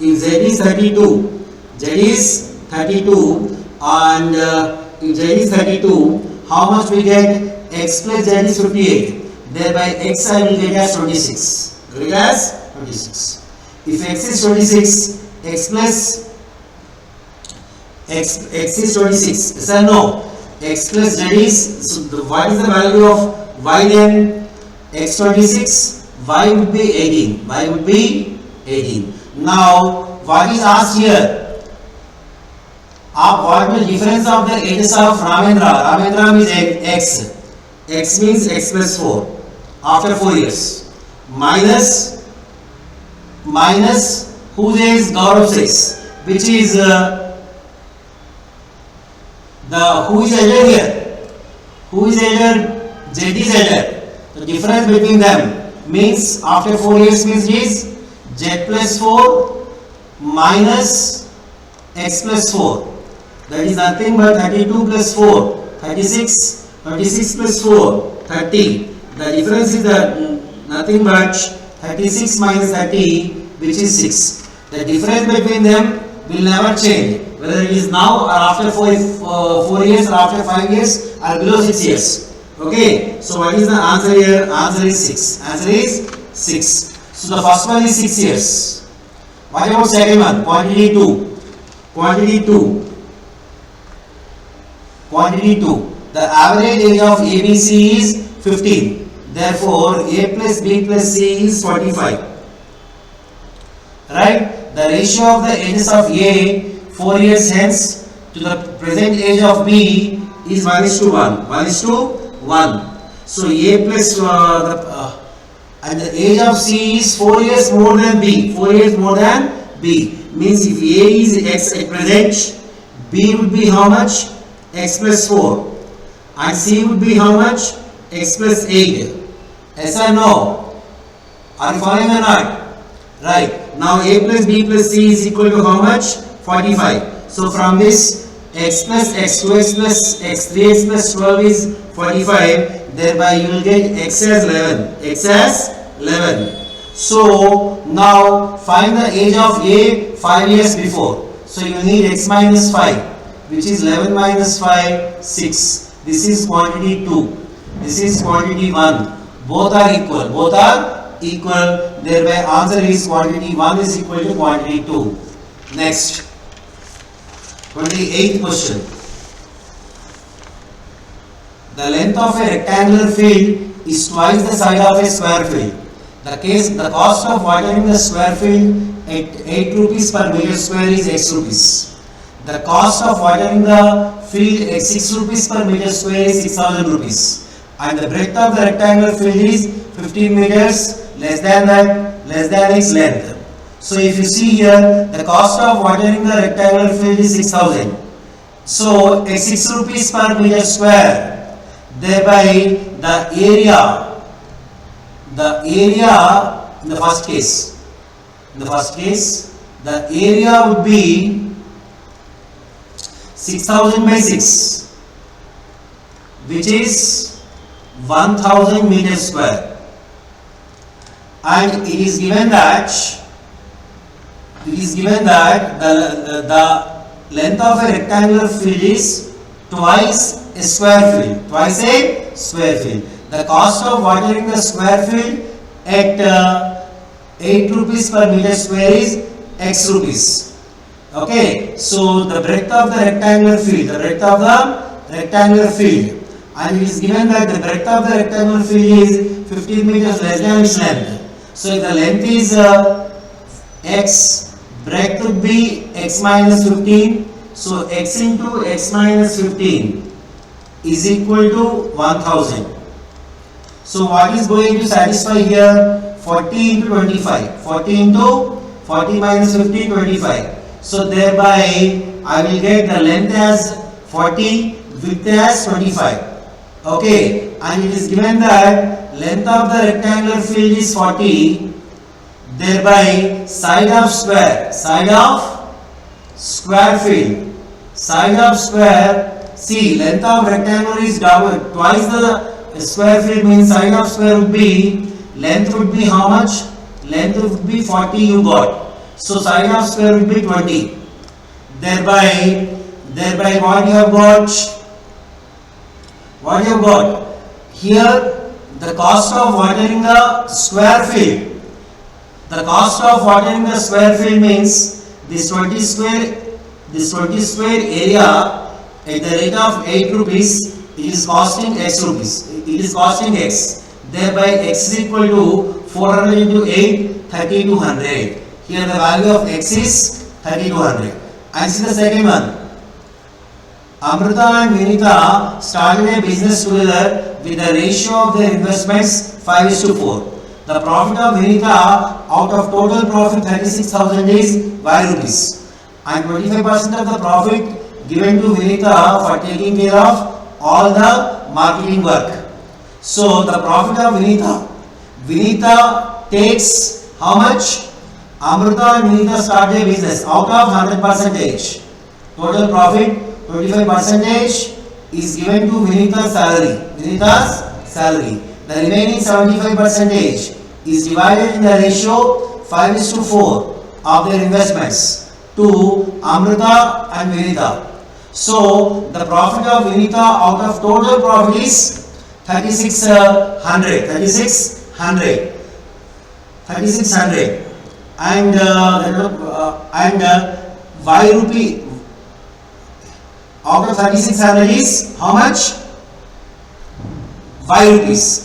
If z is 32, and if z is 32, how much we get? X plus z is 58. Thereby x I will get as 26. Get as 26. If x is 26, x is 26. Yes or no? X plus z is, so what is the value of y then? X 26. Y would be 18. Y would be 18. Now what is asked here? What will difference of the ages of Ramendra? Ramendra means x. X means x plus 4 after 4 years. Minus whose age Gaurav says, which is who is elder here? Who is elder? Z is elder. The difference between them means after 4 years means is Z plus 4 minus x plus 4. That is nothing but 32 plus 4, 36. 36 plus 4, 30. The difference is that nothing but 36 minus 30, which is 6. The difference between them will never change, whether it is now or after 4 years or after 5 years or below 6 years. Okay, so what is the answer here? Answer is 6. Answer is 6. So the first one is 6 years. What about second one? Quantity 2. Quantity 2. Quantity 2. The average age of ABC is 15. Therefore, A plus B plus C is 45. Right? The ratio of the ages of A 4 years hence to the present age of B is 1:1. 1:1. So A plus and the age of C is 4 years more than B. 4 years more than B. Means if A is X at present, B would be how much? X plus 4. And C would be how much? X plus 8. Yes or no? Are you following or not? Right. Now A plus B plus C is equal to how much? 45. So from this x plus x, 2x plus x, 3x plus 12 is 45. Thereby you will get x as 11. X as 11. So now find the age of A 5 years before. So you need x minus 5, which is 11 minus 5, 6. This is quantity 2. This is quantity 1. Both are equal. Both are equal. Thereby answer is quantity 1 is equal to quantity 2. Next. 28th question. The length of a rectangular field is twice the side of a square field. The cost of watering the square field at 8 rupees per meter square is x rupees. The cost of watering the field at 6 rupees per meter square is 6,000 rupees. And the breadth of the rectangular field is 15 meters less than its length. So if you see here, the cost of watering the rectangular field is 6,000. So at 6 rupees per meter square, thereby the area in the first case, the area would be 6,000 by 6, which is 1,000 meters square. And it is given that the length of a rectangular field is twice a square field. The cost of watering the square field at 8 rupees per meter square is x rupees. Okay, so the breadth of the rectangular field, and it is given that the breadth of the rectangular field is 15 meters less than its length. So if the length is x, breadth would be x minus 15. So x into x minus 15 is equal to 1000. So what is going to satisfy here? 40 into 25. 40 minus 15, 25. So thereby I will get the length as 40, width as 25. Okay, and it is given that length of the rectangular field is 40. Thereby side of square field, see, length of rectangle is twice the square field, means side of square would be, length would be how much? Length would be 40 you got. So side of square would be 20. Thereby what you have got? Here the cost of watering the square field. The cost of watering the square field means this 20 square area at the rate of 8 rupees, it is costing x rupees. It is costing x. Thereby x is equal to 400 into 8, 3200. Here the value of x is 3200. And see the second one. Amrita and Vinita started a business together with the ratio of their investments 5:4. The profit of Vinita out of total profit 36,000 is Y rupees, and 25% of the profit given to Vinita for taking care of all the marketing work. So the profit of Vinita takes how much? Amrita and Vinita started a business out of 100%. Total profit 25% is given to Vinita's salary. The remaining 75% is divided in the ratio 5:4 of their investments to Amrita and Vinita. So the profit of Vinita out of total profit is 3600 and Y rupee out of 3600 is how much? Y rupees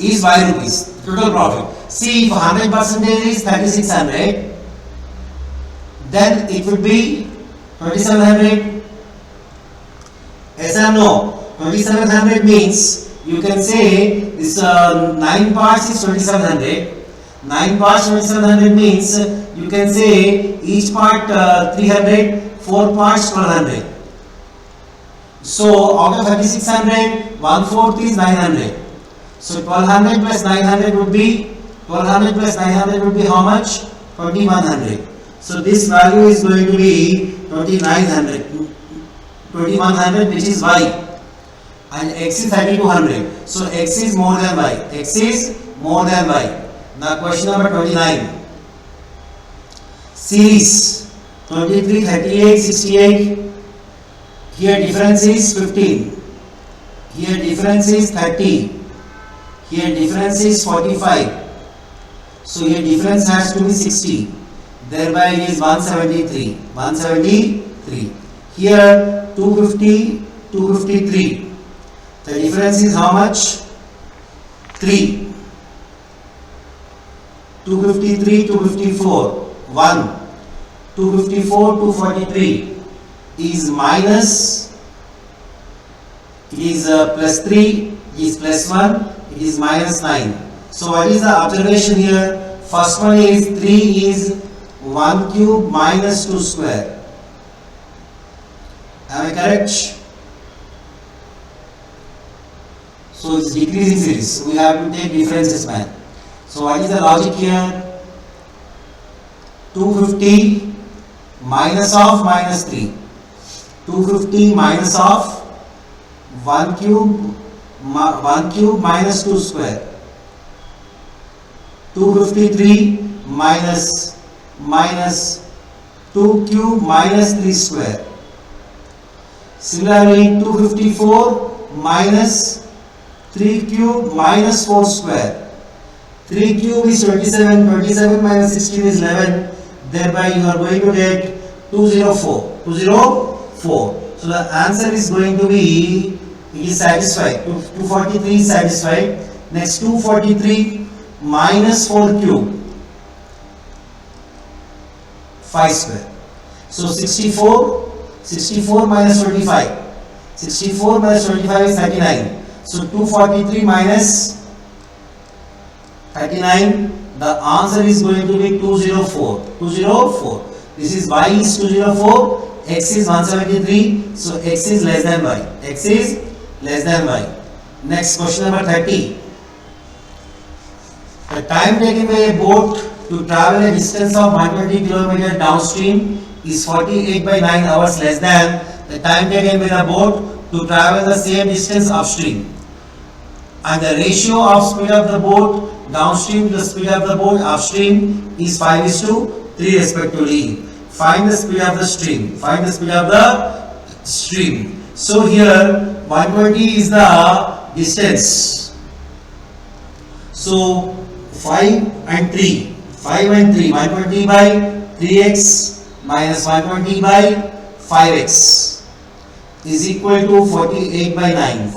total profit. See, if 100% is 3600, then it would be 2700. Yes or no? 2700 means you can say this 9 parts is 2700. 9 parts 2700 means you can say each part 300, 4 parts 1200. So out of 3600, 1/4 is 900. So 1200 plus 900 would be how much? 2100. So this value is going to be 2100, which is Y, and X is 3200. So X is more than Y. Now question number 29. Series 23, 38, 68. Here difference is 15. Here difference is 30. Here difference is 45. So here difference has to be 60. Thereby it is 173. Here 250, 253. The difference is how much? 3. 253, 254. 1. 254, 243 is minus. It is plus 3. It is plus 1. It is minus 9. So what is the observation here? First one is 3 is 1 cube minus 2 square. Am I correct? So it's decreasing series. We have to take differences, man. So what is the logic here? 250 minus of minus 3. 250 minus of 1 cube minus 2 square. 253 minus 2 cube minus 3 square. Similarly 254 minus 3 cube minus 4 square. 3 cube is 27. 27 minus 16 is 11. Thereby you are going to get 204. So the answer is going to be, it is satisfied. 243 is satisfied. Next 243 minus 4 cube 5 square. So 64 minus 25. 64 minus 25 is 39. So 243 minus 39, the answer is going to be 204. This is Y is 204, X is 173, so X is less than Y. Next question number 30. The time taken by a boat to travel a distance of 120 km downstream is 48/9 hours less than the time taken by the boat to travel the same distance upstream. And the ratio of speed of the boat downstream to the speed of the boat upstream is 5:3 respectively. Find the speed of the stream. So here 120 is the distance. So 5 and 3. 120 by 3x minus 120 by 5x is equal to 48/9.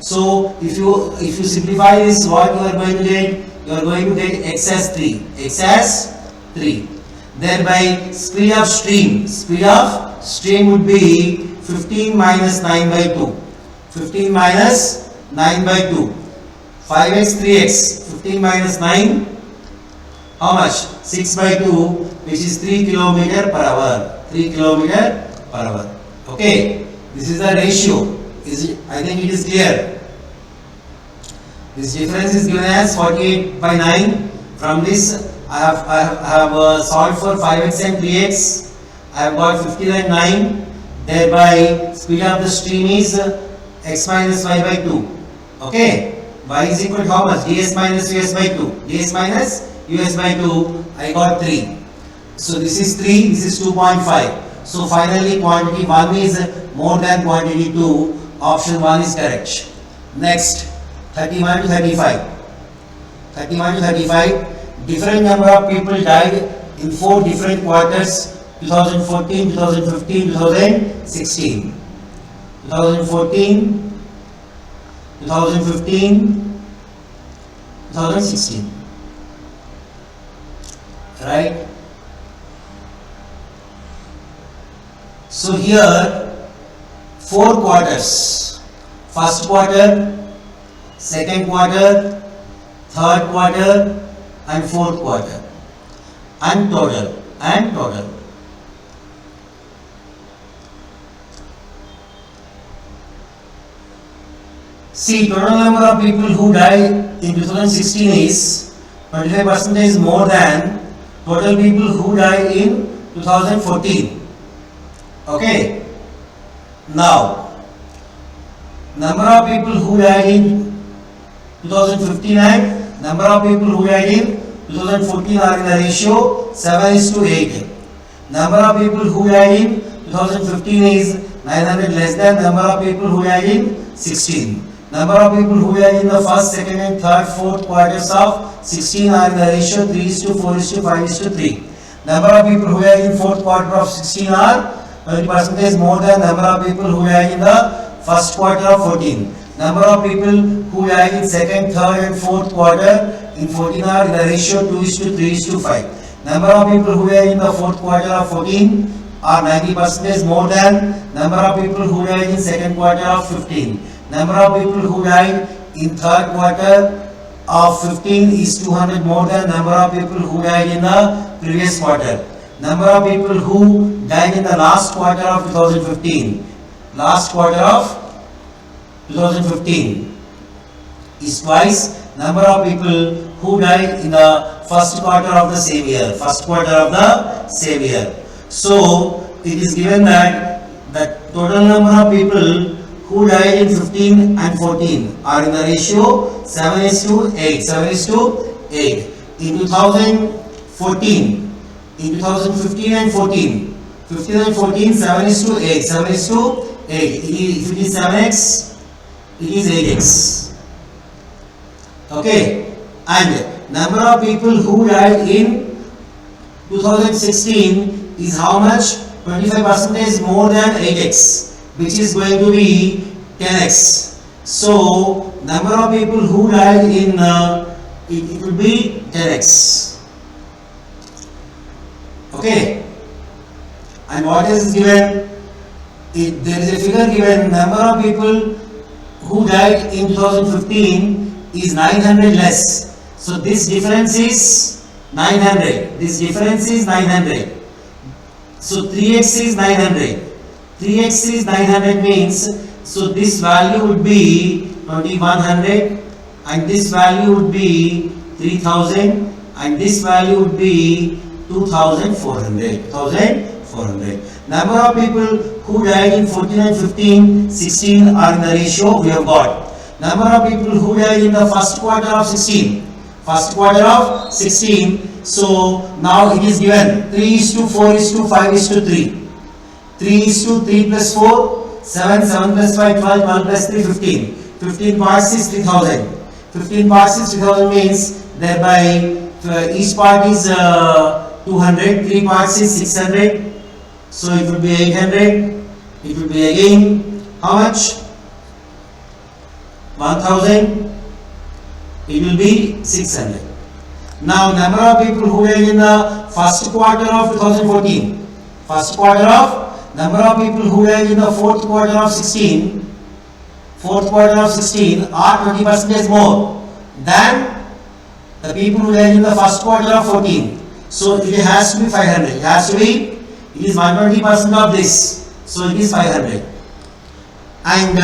So if you simplify this, what you are going to get? You are going to get x as 3. Thereby speed of stream would be 15 minus 9 by 2. 15 minus 9 by 2. 5x, 3x. 15 minus 9. How much? 6 by 2, which is 3 km per hour. 3 km per hour. Okay. This is the ratio. I think it is clear. This difference is given as 48 by 9. From this, I have solved for 5x and 3x. I have got 15 and 9. Thereby, speed of the stream is x minus y by 2. Okay. Y is equal to how much? ds minus us by 2. ds minus us by 2. I got 3. So this is 3. This is 2.5. So finally, quantity 1 is more than quantity 2. Option 1 is correct. Next, 31 to 35. 31 to 35. Different number of people died in 4 different quarters: 2014, 2015, 2016. 2014, 2015, 2016. Right? So here 4 quarters: first quarter, second quarter, third quarter, and fourth quarter, and total. See, total number of people who died in 2016 is 25% more than total people who died in 2014. Okay. Now, number of people who died in 2015 and number of people who died in 2014 are in the ratio 7:8. Number of people who died in 2015 is 900 less than number of people who died in 16. Number of people who died in the first, second and third, fourth quarters of 16 are in the ratio 3:4:5:3. Number of people who died in fourth quarter of 16 are 20% more than number of people who died in the first quarter of 14. Number of people who died in second, third and fourth quarter in 14 are in the ratio 2:3:5. Number of people who died in the fourth quarter of 14 are 90% more than number of people who died in second quarter of 15. Number of people who died in third quarter of 15 is 200 more than number of people who died in the previous quarter. Number of people who died in the last quarter of 2015. Last quarter of 2015 is twice number of people who died in the first quarter of the same year. First quarter of the same year. So it is given that the total number of people who died in 15 and 14 are in the ratio 7:8. 7:8. In 2014, in 2015 and 14, 15 and 14, 7:8. 7:8. If it is 7x, it is 8x. Okay. And number of people who died in 2016 is how much? 25% more than 8x, which is going to be 10x. So number of people who died in it will be 10x. Okay. And what is given? There is a figure given. Number of people who died in 2015 is 900 less. So this difference is 900. This difference is 900. So 3x is 900. 3x is 900 means, so this value would be 2100 and this value would be 3000 and this value would be 2400. 2400. Number of people who died in 14 and 15, 16 are in the ratio we have got. Number of people who died in the first quarter of 16. First quarter of 16. So now it is given 3:4:5:3. 3:3 plus 4, 7, 7 plus 5, 12, 12 plus 3, 15. 15 parts is 3000. 15 parts is 3000 means thereby each part is 200, 3 parts is 600. So it will be 800. It will be again how much? 1000. It will be 600. Now number of people who died in the first quarter of 2014. First quarter of number of people who died in the fourth quarter of 16. Fourth quarter of 16 are 20% more than the people who died in the first quarter of 14. So it has to be 500. It has to be, it is 120% of this. So it is 500. And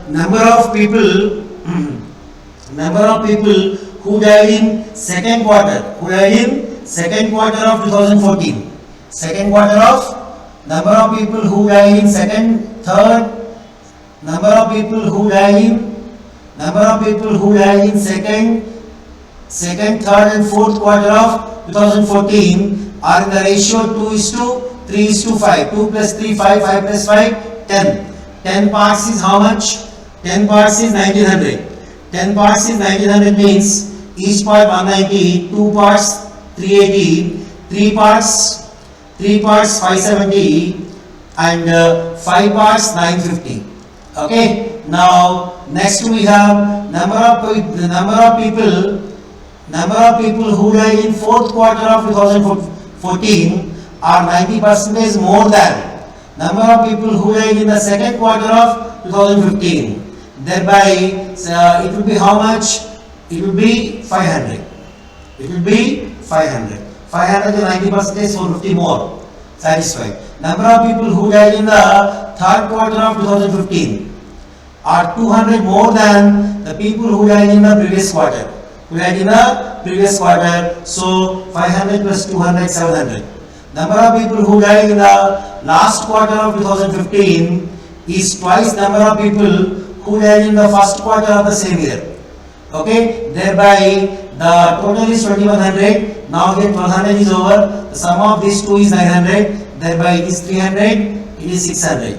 number of people who died in second quarter, of 2014. Second quarter of number of people who died in number of people who died in second, third and fourth quarter of 2014 are in the ratio 2:3:5. 2 plus 3, 5, 5 plus 5, 10. 10 parts is how much? 10 parts is 1900. 10 parts is 1900 means each part 190, 2 parts 380, 3 parts 570 and 5 parts 950. Okay. Now next we have number of people who died in fourth quarter of 2014 are 90% more than number of people who died in the second quarter of 2015. Thereby it will be how much? It will be 500. It will be 500. 500 to 90%, 450 more. Satisfied. Number of people who died in the third quarter of 2015 are 200 more than the people who died in the previous quarter. So 500 plus 200, 700. Number of people who died in the last quarter of 2015 is twice number of people who died in the first quarter of the same year. Okay, thereby the total is 2100. Now again 1200 is over. The sum of these two is 900. Thereby it is 300. It is 600.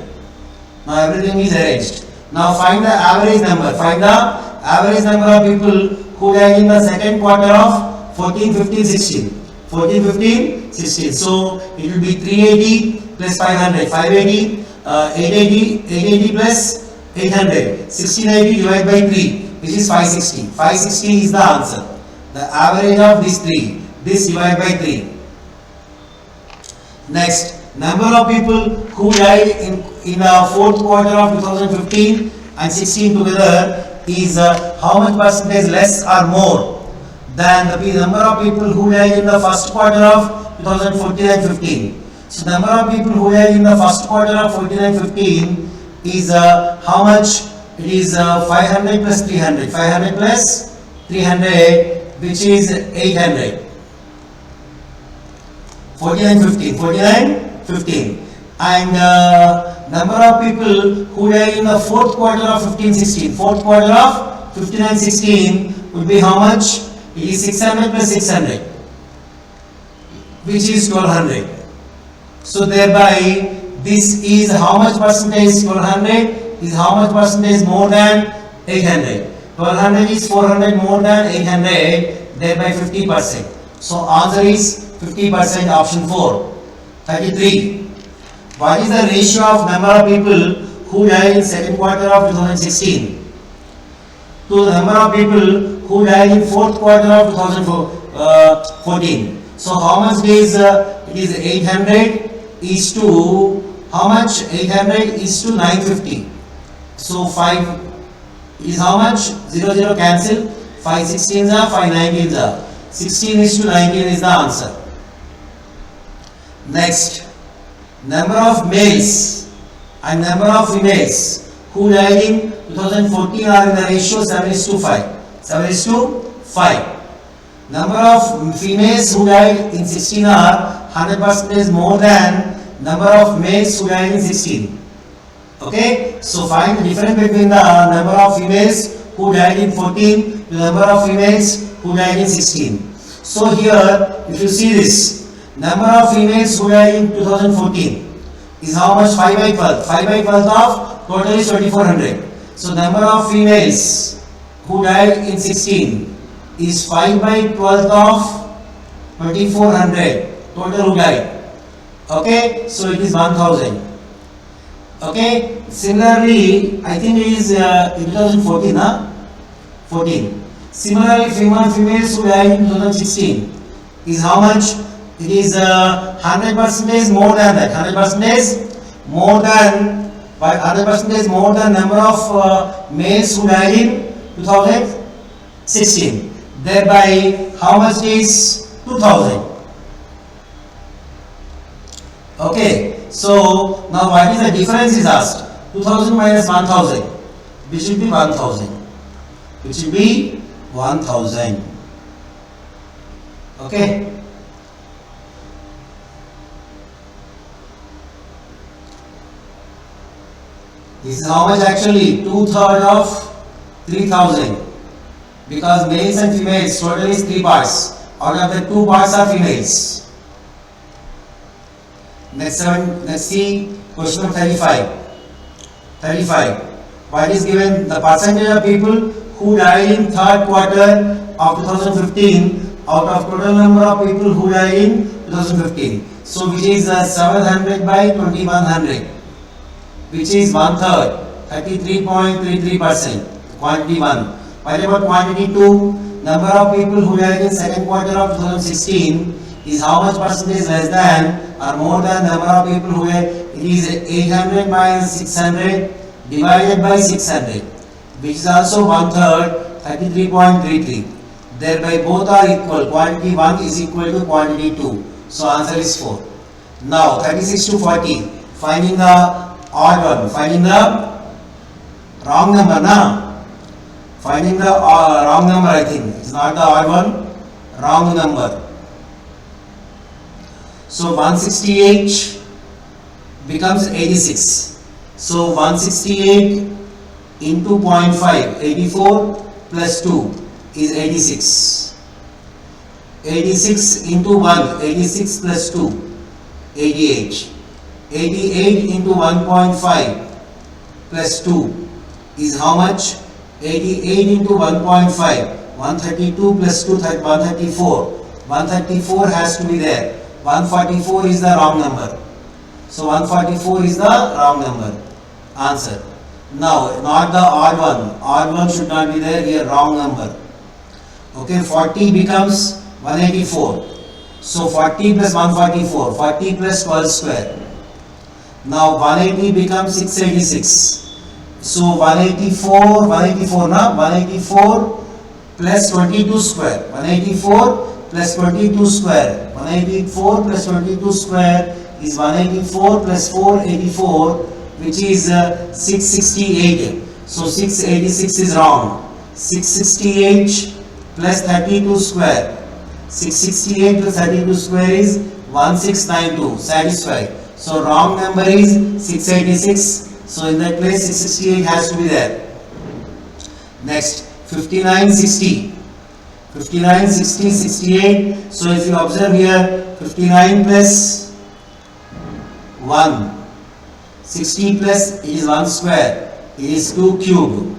Now everything is arranged. Now find the average number. Find the average number of people who died in the second quarter of 14, 15, 16. 14, 15, 16. So it will be 380 plus 500. 580, 880 plus 800. 1680 divided by 3, which is 560. 560 is the answer. The average of these three. This divided by 3. Next, number of people who died in the fourth quarter of 2015 and 16 together is how much percentage less or more than the number of people who died in the first quarter of 2014 and 15. So number of people who died in the first quarter of 14 and 15 is how much? It is 500 plus 300. 500 plus 300, which is 800. 14 and 15. 49, 15. And number of people who died in the fourth quarter of 15, 16. Fourth quarter of 15 and 16 would be how much? It is 600 plus 600, which is 1200. So thereby this is how much percentage? 1200 is how much percentage more than 800? 1200 is 400 more than 800, thereby 50%. So answer is 50%, option 4. 33. What is the ratio of number of people who died in second quarter of 2016 to the number of people who died in fourth quarter of 2014? So how much is it is 800 is to how much? 800 is to 950. So 5 is how much? 0 0 cancel. 5 16s are 5 19s are. 16 is to 19 is the answer. Next, number of males and number of females who died in 2014 are in the ratio 7:5. 7:5. Number of females who died in 16 are 100% more than number of males who died in 16. Okay, so find the difference between the number of females who died in 14 to the number of females who died in 16. So here, if you see this, number of females who died in 2014 is how much? 5 by 12. 5 by 12 of total is 2400. So number of females who died in 16 is 5 by 12 of 2400 total who died. Okay, so it is 1000. Okay, similarly, I think it is 2014, 14. Similarly, females who died in 2016 is how much? It is 100% more than that. 100% more than 100% more than number of males who died in 2016. Thereby, how much is 2000? Okay. So now, what is the difference is asked? 2000 minus 1000, which will be 1000. Which will be 1000. Okay. This is how much actually? 2/3 of 3000. Because males and females total is 3 parts. Out of the 2 parts are females. Next see question number 35. 35. What is given? The percentage of people who died in third quarter of 2015 out of total number of people who died in 2015. So which is 700 by 2100, which is 1/3, 33.33%. Quantity 1. What about quantity 2? Number of people who died in second quarter of 2016 is how much percentage less than or more than number of people who died? It is 800 minus 600 divided by 600, which is also 1/3, 33.33. Thereby both are equal. Quantity 1 is equal to quantity 2. So answer is 4. Now 36 to 40. Finding the odd one. Finding the wrong number now. Finding the wrong number, I think. It's not the odd one. Wrong number. So 168 becomes 86. So 168 into 0.5, 84 plus 2 is 86. 86 into 1, 86 plus 2, 88. 88 into 1.5 plus 2 is how much? 88 into 1.5, 132 plus 2, 134. 134 has to be there. 144 is the wrong number. So 144 is the wrong number. Answer. Now, not the odd one. Odd one should not be there here. Wrong number. Okay, 40 becomes 184. So 40 plus 144. 40 plus 12 square. Now 180 becomes 686. So 184 now. 184 plus 22 square. 184 plus 22 square. 184 plus 22 square is 184 plus 484, which is 668. So 686 is wrong. 668 plus 32 square. 668 plus 32 square is 1692. Satisfied. So wrong number is 686. So in that place 668 has to be there. Next 5960. 59, 60, 68. So if you observe here, 59 plus 1, 60 plus it is 1 square, it is 2 cube.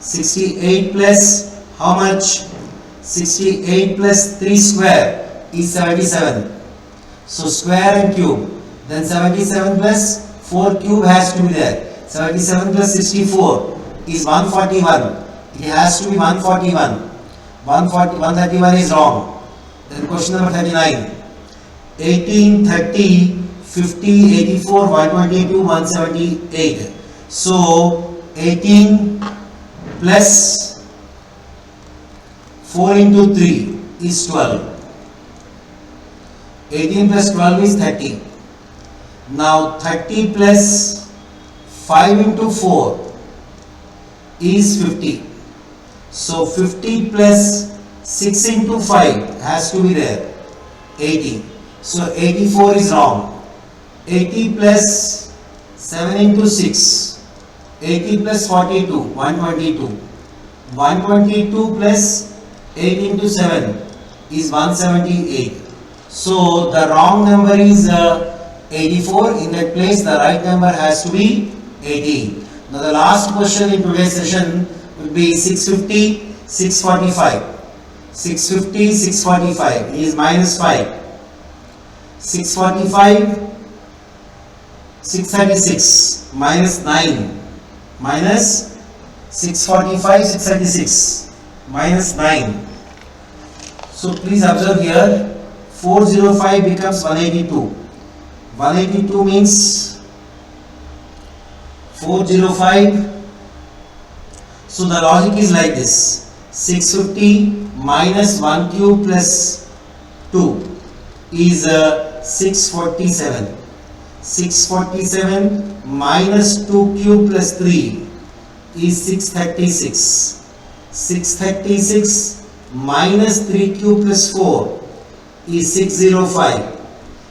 68 plus how much? 68 plus 3 square is 77. So square and cube. Then 77 plus 4 cube has to be there. 77 plus 64 is 141. It has to be 141. 131 is wrong. Then question number 39. 18, 30, 50, 84, 122, 178. So 18 plus 4 into 3 is 12. 18 plus 12 is 30. Now 30 plus 5 into 4 is 50. So 50 plus 6 into 5 has to be there. 80. So 84 is wrong. 80 plus 7 into 6. 80 plus 42. 122. 122 plus 8 into 7 is 178. So the wrong number is 84. In that place the right number has to be 80. Now the last question in today's session will be 650, 645. 650, 645 is minus 5. 645, 636 minus 9. Minus 645, 636 minus 9. So please observe here, 405 becomes 182. 182 means 405. So the logic is like this: 650 minus 1 cube plus 2 is 647. 647 minus 2 cube plus 3 is 636. 636 minus 3 cube plus 4 is 605.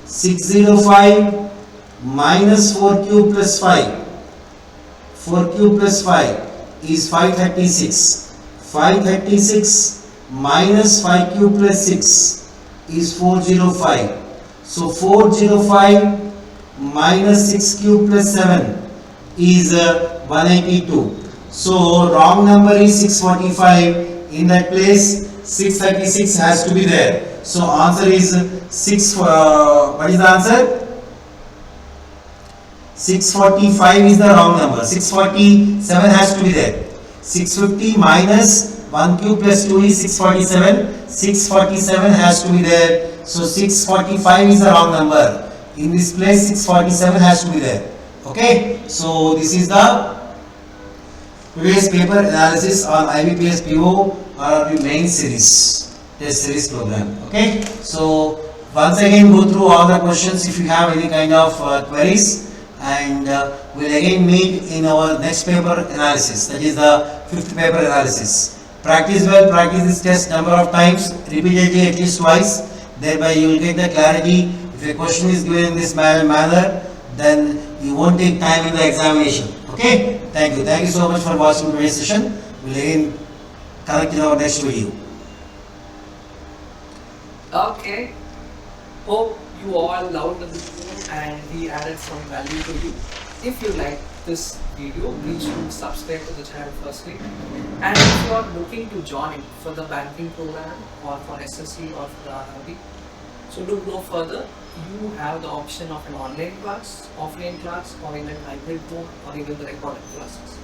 605 minus 4 cube plus 5. 4 cube plus 5 is 536. 536 minus 5 cube plus 6 is 405. So 405 minus 6 cube plus 7 is 182. So wrong number is 645. In that place 636 has to be there. So answer is 6. What is the answer? 645 is the wrong number. 647 has to be there. 650 minus 1 cube plus 2 is 647. 647 has to be there. So 645 is the wrong number. In this place 647 has to be there. Okay. So this is the today's paper analysis on IBPS PO-RRB Mains series, test series program. Okay. So once again go through all the questions if you have any kind of queries, and we'll again meet in our next paper analysis, that is the 5th paper analysis. Practice well, practice this test number of times, repeatedly at least twice, thereby you will get the clarity. If a question is given in this manner, then you won't take time in the examination. Okay, thank you. Thank you so much for watching today's session. We'll again connect in our next video. Okay. Hope you all loved the video and we added some value to you. If you like this video, please do subscribe to the channel firstly. And if you are looking to join for the banking program or for SSC or for RRB, so do go further. You have the option of an online class, offline class, or even hybrid mode, or even the recorded classes.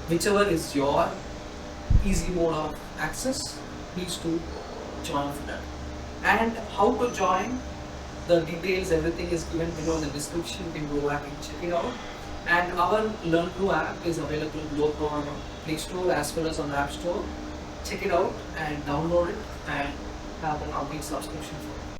Whichever is your easy mode of access, please do join for that. And how to join, the details, everything is given below in the description. You can go back and check it out. And our Learncrew app is available both on Play Store as well as on App Store. Check it out and download it and have a complete subscription for it.